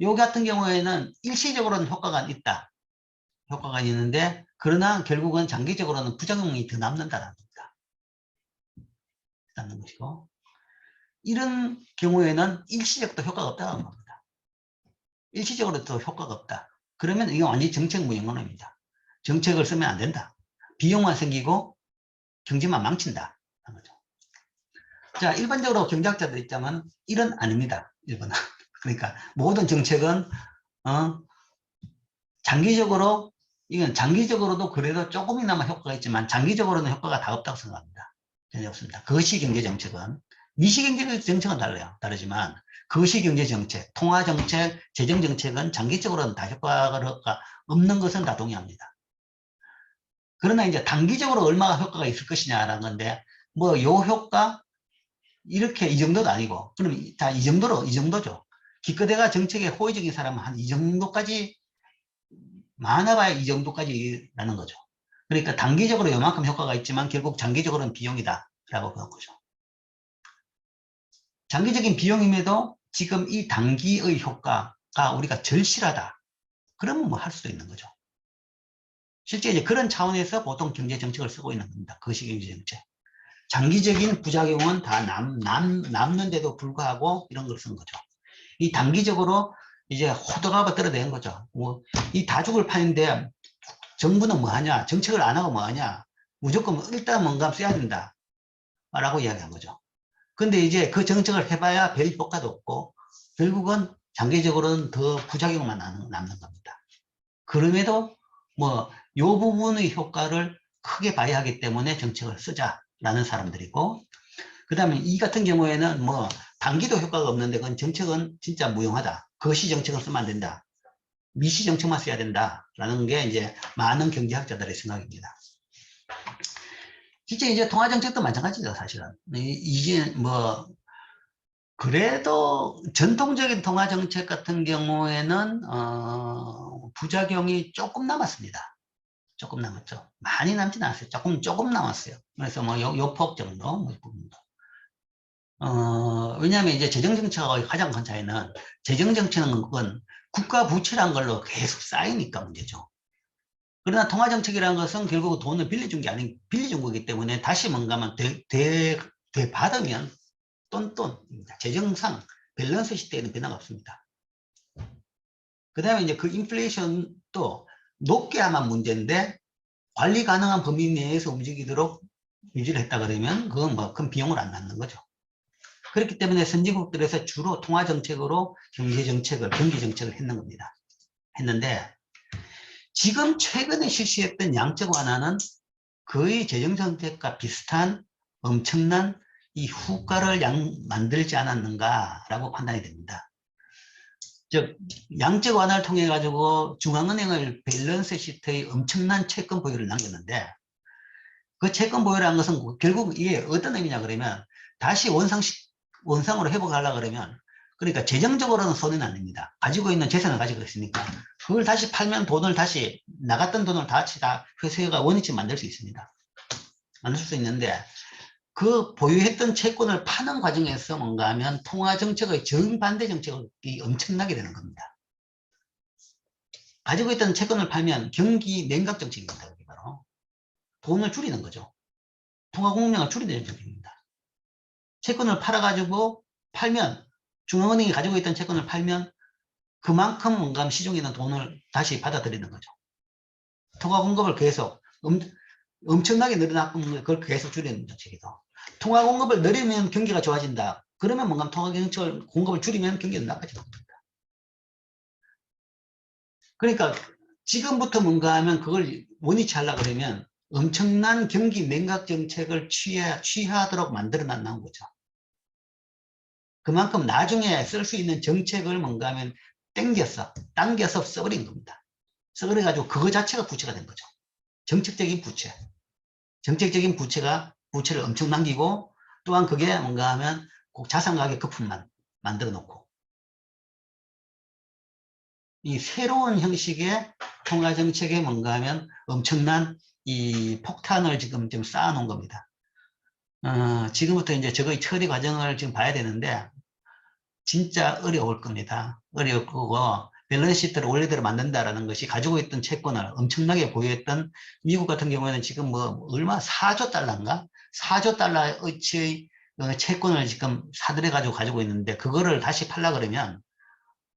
요 같은 경우에는 일시적으로는 효과가 있다. 효과가 있는데 그러나 결국은 장기적으로는 부작용이 더 남는다는 겁니다. 남는 것이고 이런 경우에는 일시적도 효과가 없다는 겁니다. 일시적으로도 효과가 없다. 그러면 이건 완전히 정책 무용론입니다. 정책을 쓰면 안 된다. 비용만 생기고 경제만 망친다. 거죠. 자, 일반적으로 경제학자들 입장은 이런 아닙니다. 일본은. 그러니까 모든 정책은 장기적으로 이건 장기적으로도 그래도 조금이나마 효과가 있지만 장기적으로는 효과가 다 없다고 생각합니다. 전혀 없습니다. 거시경제정책은 미시경제정책은 달라요. 다르지만 거시경제정책, 통화정책, 재정정책은 장기적으로는 다 효과가 없는 것은 다 동의합니다. 그러나 이제 단기적으로 얼마나 효과가 있을 것이냐라는 건데 뭐 요 효과 이렇게 이 정도도 아니고 그럼 다 이 정도죠. 기껏해가 정책에 호의적인 사람은 한 이 정도까지 많아봐야 이 정도까지라는 거죠. 그러니까 단기적으로 요만큼 효과가 있지만 결국 장기적으로는 비용이다 라고 보는 거죠. 장기적인 비용임에도 지금 이 단기의 효과가 우리가 절실하다. 그러면 뭐 할 수도 있는 거죠. 실제 이제 그런 차원에서 보통 경제 정책을 쓰고 있는 겁니다. 거시경제 정책. 장기적인 부작용은 다 남는데도 불구하고 이런 걸 쓴 거죠. 이 단기적으로 이제 호들갑을 떨어대는 거죠. 뭐 이 다죽을 파는데 정부는 뭐 하냐? 정책을 안 하고 뭐 하냐? 무조건 일단 뭔가 써야 된다. 라고 이야기한 거죠. 근데 이제 그 정책을 해봐야 별 효과도 없고 결국은 장기적으로는 더 부작용만 남는 겁니다. 그럼에도 뭐 요 부분의 효과를 크게 봐야 하기 때문에 정책을 쓰자라는 사람들이고 그 다음에 이 같은 경우에는 뭐 단기도 효과가 없는데 그건 정책은 진짜 무용하다. 거시 정책은 쓰면 안 된다. 미시 정책만 써야 된다라는 게 이제 많은 경제학자들의 생각입니다. 실제 이제 통화 정책도 마찬가지죠, 사실은. 이게 뭐 그래도 전통적인 통화 정책 같은 경우에는 부작용이 조금 남았습니다. 조금 남았죠. 많이 남진 않았어요. 조금 남았어요. 그래서 뭐 요 폭 정도, 뭐 왜냐하면 이제 재정정책하고 가장 큰 차이는 재정정책은 그건 국가 부채란 걸로 계속 쌓이니까 문제죠. 그러나 통화정책이라는 것은 결국 돈을 빌려준 게 아닌 빌려준 거기 때문에 다시 뭔가만 되받으면 똔똔입니다. 재정상 밸런스 시대에는 변화가 없습니다. 그 다음에 이제 그 인플레이션도 높게 하면 문제인데 관리 가능한 범위 내에서 움직이도록 유지를 했다 그러면 그건 뭐 큰 비용을 안 낳는 거죠. 그렇기 때문에 선진국들에서 주로 통화정책으로 경제정책을, 경기정책을 했는데 지금 최근에 실시했던 양적 완화는 거의 재정정책과 비슷한 엄청난 이 후과를 만들지 않았는가라고 판단이 됩니다. 즉 양적 완화를 통해 가지고 중앙은행을 밸런스 시트의 엄청난 채권 보유를 남겼는데 그 채권 보유라는 것은 결국 이게 어떤 의미냐 그러면 다시 원상으로 회복하려고 그러면 그러니까 재정적으로는 손해는 안 냅니다. 가지고 있는 재산을 가지고 있으니까 그걸 다시 팔면 돈을 다시 나갔던 돈을 다시 다 회수가 원위치 만들 수 있습니다. 만들 수 있는데 그 보유했던 채권을 파는 과정에서 뭔가 하면 통화정책의 정반대 정책이 엄청나게 되는 겁니다. 가지고 있던 채권을 팔면 경기 냉각 정책입니다. 여기 바로 돈을 줄이는 거죠. 통화 공명을 줄이는 정책입니다. 채권을 팔아가지고 팔면 중앙은행이 가지고 있던 채권을 팔면 그만큼 뭔가 시중에 있는 돈을 다시 받아들이는 거죠. 통화 공급을 계속 엄청나게 늘어났고 그걸 계속 줄이는 정책이죠. 통화 공급을 늘리면 경기가 좋아진다. 그러면 뭔가 통화 공급을 줄이면 경기가 나빠지는 겁니다. 그러니까 지금부터 뭔가 하면 그걸 원위치 하려고 그러면 엄청난 경기 냉각 정책을 취하도록 만들어 놨는 거죠. 그만큼 나중에 쓸 수 있는 정책을 뭔가 하면 당겨서 써버린 겁니다. 써버려가지고 그거 자체가 부채가 된 거죠. 정책적인 부채. 정책적인 부채를 엄청 남기고 또한 그게 뭔가 하면 꼭 자산 가격 거품만 만들어 놓고 이 새로운 형식의 통화 정책에 뭔가 하면 엄청난 이 폭탄을 지금 쌓아 놓은 겁니다. 지금부터 이제 저거의 처리 과정을 지금 봐야 되는데 진짜 어려울 겁니다. 어려울 거고 밸런스 시트를 원래대로 만든다라는 것이 가지고 있던 채권을 엄청나게 보유했던 미국 같은 경우에는 지금 뭐 얼마 4조 달러인가? 4조 달러어치의 채권을 지금 사들여 가지고 있는데 그거를 다시 팔라 그러면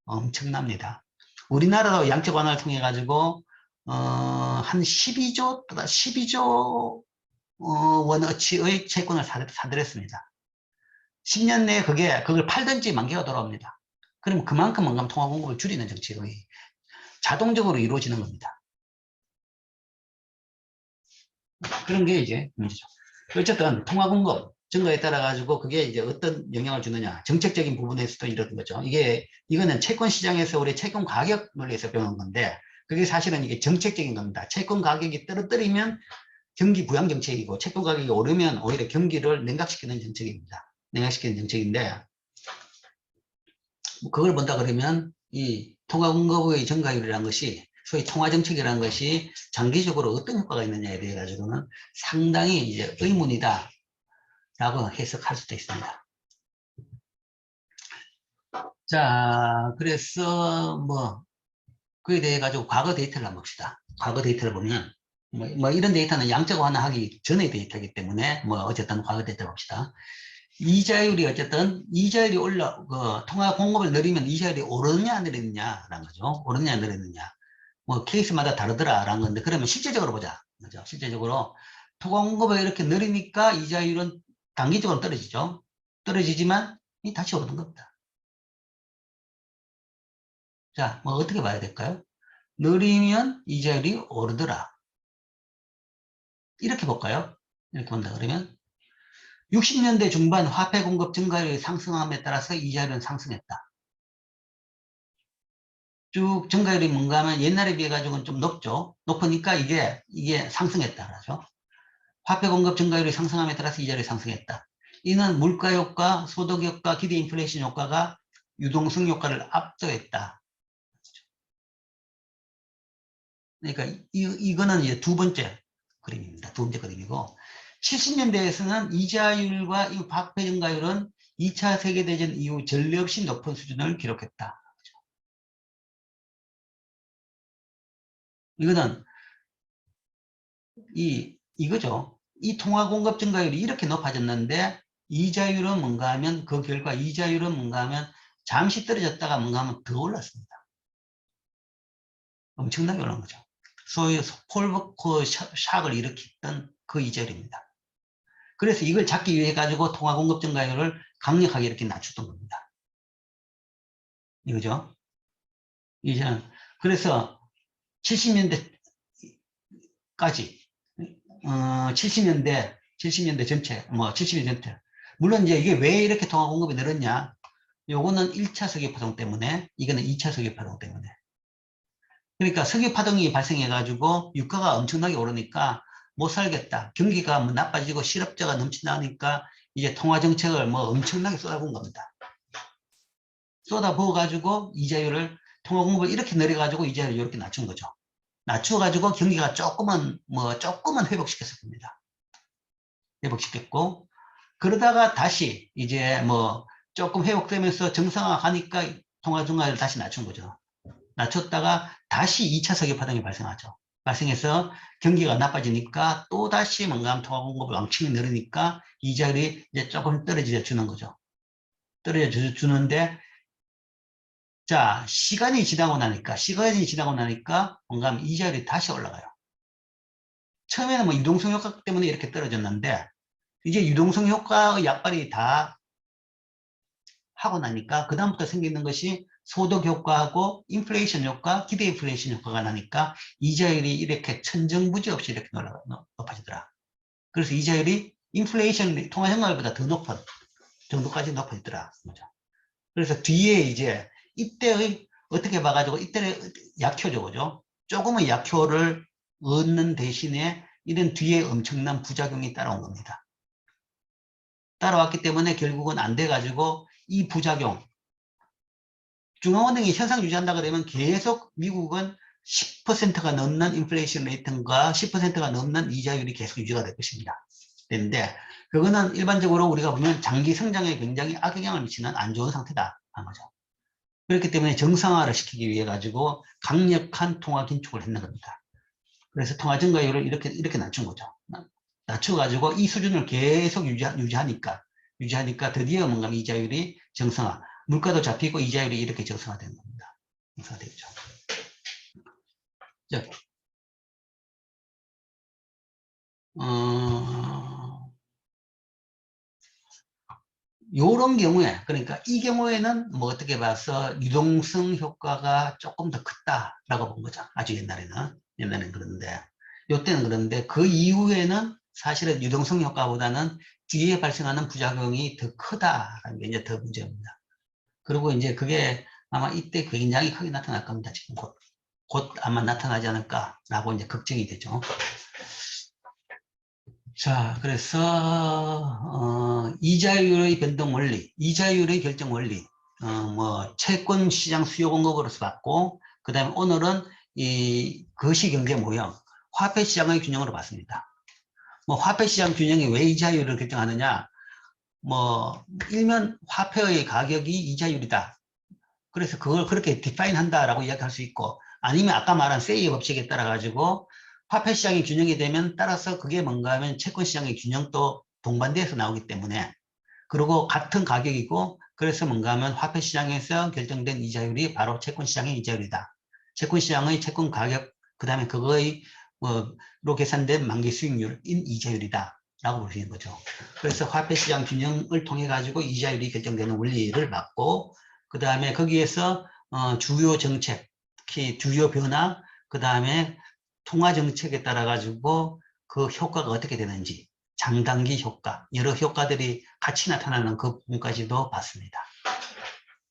엄청납니다. 우리나라도 양적 완화를 통해 가지고 한 12조 원어치의 채권을 사들였습니다. 10년 내에 그걸 팔든지 만기가 돌아옵니다. 그럼 그만큼 뭔가 통화 공급을 줄이는 정책이 자동적으로 이루어지는 겁니다. 그런 게 이제 문제죠. 어쨌든 통화 공급 증가에 따라 가지고 그게 이제 어떤 영향을 주느냐, 정책적인 부분에서도 이런 거죠. 이거는 채권 시장에서 우리 채권 가격 논리에서 배우는 건데, 그게 사실은 이게 정책적인 겁니다. 채권 가격이 떨어뜨리면 경기 부양 정책이고, 채권 가격이 오르면 오히려 경기를 냉각시키는 정책입니다. 냉각시키는 정책인데, 그걸 본다 그러면 이 통화 공급의 증가율이라는 것이, 소위 통화 정책이라는 것이 장기적으로 어떤 효과가 있느냐에 대해 가지고는 상당히 이제 의문이다 라고 해석할 수도 있습니다. 자, 그래서 그에 대해 가지고 과거 데이터를 한번 봅시다. 과거 데이터를 보면 이런 데이터는 양적완화하기 전의 데이터이기 때문에 어쨌든 과거 데이터를 봅시다. 이자율이 어쨌든 이자율이 통화 공급을 늘리면 이자율이 오르느냐 내리느냐라는 거죠. 오르느냐 내리느냐. 케이스마다 다르더라라는 건데, 그러면 실제적으로 보자. 그죠? 실제적으로 통화 공급을 이렇게 늘리니까 이자율은 단기적으로 떨어지죠. 떨어지지만 다시 오르는 겁니다. 자, 어떻게 봐야 될까요? 느리면 이자율이 오르더라. 이렇게 볼까요? 이렇게 본다 그러면 60년대 중반 화폐 공급 증가율이 상승함에 따라서 이자율은 상승했다. 쭉 증가율이 뭔가 하면 옛날에 비해 가지고는 좀 높죠. 높으니까 이게 상승했다. 그러죠. 화폐 공급 증가율이 상승함에 따라서 이자율이 상승했다. 이는 물가 효과, 소득 효과, 기대 인플레이션 효과가 유동성 효과를 압도했다. 그러니까 이거는 이제 두 번째 그림입니다. 두 번째 그림이고, 70년대에서는 이자율과 이 화폐 증가율은 2차 세계대전 이후 전례 없이 높은 수준을 기록했다. 이거는 이거죠. 이 통화 공급 증가율이 이렇게 높아졌는데 이자율은 뭔가 하면 그 결과 이자율은 뭔가 하면 잠시 떨어졌다가 뭔가 하면 더 올랐습니다. 엄청나게 올라온 거죠. 소위 폴버크 샥을 일으켰던 그 이자율입니다. 그래서 이걸 잡기 위해 가지고 통화 공급 증가율을 강력하게 이렇게 낮췄던 겁니다. 이거죠. 이제 그래서 70년대까지 70년대 전체 70년 전체, 물론 이제 이게 왜 이렇게 통화 공급이 늘었냐, 요거는 1차 석유 파동 때문에, 이거는 2차 석유 파동 때문에. 그러니까 석유 파동이 발생해 가지고 유가가 엄청나게 오르니까 못 살겠다, 경기가 나빠지고 실업자가 넘쳐나니까 이제 통화 정책을 엄청나게 쏟아부은 겁니다. 쏟아부어 가지고 이자율을, 통화 공급을 이렇게 내려 가지고 이자율을 이렇게 낮춘 거죠. 낮춰 가지고 경기가 조금은 회복시켰을 겁니다. 회복시켰고, 그러다가 다시 이제 조금 회복되면서 정상화하니까 통화 증가율을 다시 낮춘 거죠. 낮췄다가 다시 2차 석유 파동이 발생하죠. 발생해서 경기가 나빠지니까 또 다시 뭔가 통화 공급을 왕창 늘으니까 이자율이 이제 조금 떨어져 주는 거죠. 떨어져 주는데, 자, 시간이 지나고 나니까 뭔가 하면 이자율이 다시 올라가요. 처음에는 유동성 효과 때문에 이렇게 떨어졌는데, 이제 유동성 효과의 약발이 다 하고 나니까 그다음부터 생기는 것이 소득 효과하고 인플레이션 효과, 기대 인플레이션 효과가 나니까 이자율이 이렇게 천정부지 없이 이렇게 높아지더라. 그래서 이자율이 인플레이션 통화 증가율보다 더 높은 정도까지 높아지더라. 그래서 뒤에 이제 이때의 어떻게 봐가지고 이때의 약효죠, 그죠? 조금의 약효를 얻는 대신에 이런 뒤에 엄청난 부작용이 따라온 겁니다. 따라왔기 때문에 결국은 안 돼가지고 이 부작용, 중앙은행이 현상 유지한다 그러면 계속 미국은 10%가 넘는 인플레이션 레이트가 10%가 넘는 이자율이 계속 유지가 될 것입니다. 그런데 그거는 일반적으로 우리가 보면 장기 성장에 굉장히 악영향을 미치는 안 좋은 상태다 하는 거죠. 그렇기 때문에 정상화를 시키기 위해 가지고 강력한 통화 긴축을 했는 겁니다. 그래서 통화 증가율을 이렇게 낮춘 거죠. 낮춰가지고 이 수준을 계속 유지하니까 드디어 뭔가 이자율이 정상화, 물가도 잡히고 이자율이 이렇게 정상화되는 겁니다. 정상화되죠. 자, 요런 경우에, 그러니까 이 경우에는 뭐 어떻게 봐서 유동성 효과가 조금 더 크다라고 본 거죠. 아주 옛날에는 그런데, 요때는 그런데 그 이후에는 사실은 유동성 효과보다는 뒤에 발생하는 부작용이 더 크다라는 게 이제 더 문제입니다. 그리고 이제 그게 아마 이때 굉장히 크게 나타날 겁니다. 지금 곧 아마 나타나지 않을까라고 이제 걱정이 되죠. 자, 그래서 이자율의 변동 원리, 이자율의 결정 원리, 뭐 채권 시장 수요 공급으로서 봤고, 그다음에 오늘은 이 거시 경제 모형, 화폐 시장의 균형으로 봤습니다. 뭐 화폐 시장 균형이 왜 이자율을 결정하느냐? 뭐 일면 화폐의 가격이 이자율이다. 그래서 그걸 그렇게 디파인 한다라고 이야기할 수 있고, 아니면 아까 말한 세이의 법칙에 따라 가지고 화폐 시장이 균형이 되면 따라서 그게 뭔가 하면 채권 시장의 균형도 동반돼서 나오기 때문에, 그리고 같은 가격이고, 그래서 뭔가 하면 화폐 시장에서 결정된 이자율이 바로 채권 시장의 이자율이다. 채권 시장의 채권 가격, 그 다음에 그거의 로 계산된 만기 수익률인 이자율이다 라고 볼 수 있는 거죠. 그래서 화폐 시장 균형을 통해 가지고 이자율이 결정되는 원리를 봤고, 그 다음에 거기에서 주요 정책, 특히 주요 변화, 그 다음에 통화 정책에 따라 가지고 그 효과가 어떻게 되는지, 장단기 효과, 여러 효과들이 같이 나타나는 그 부분까지도 봤습니다.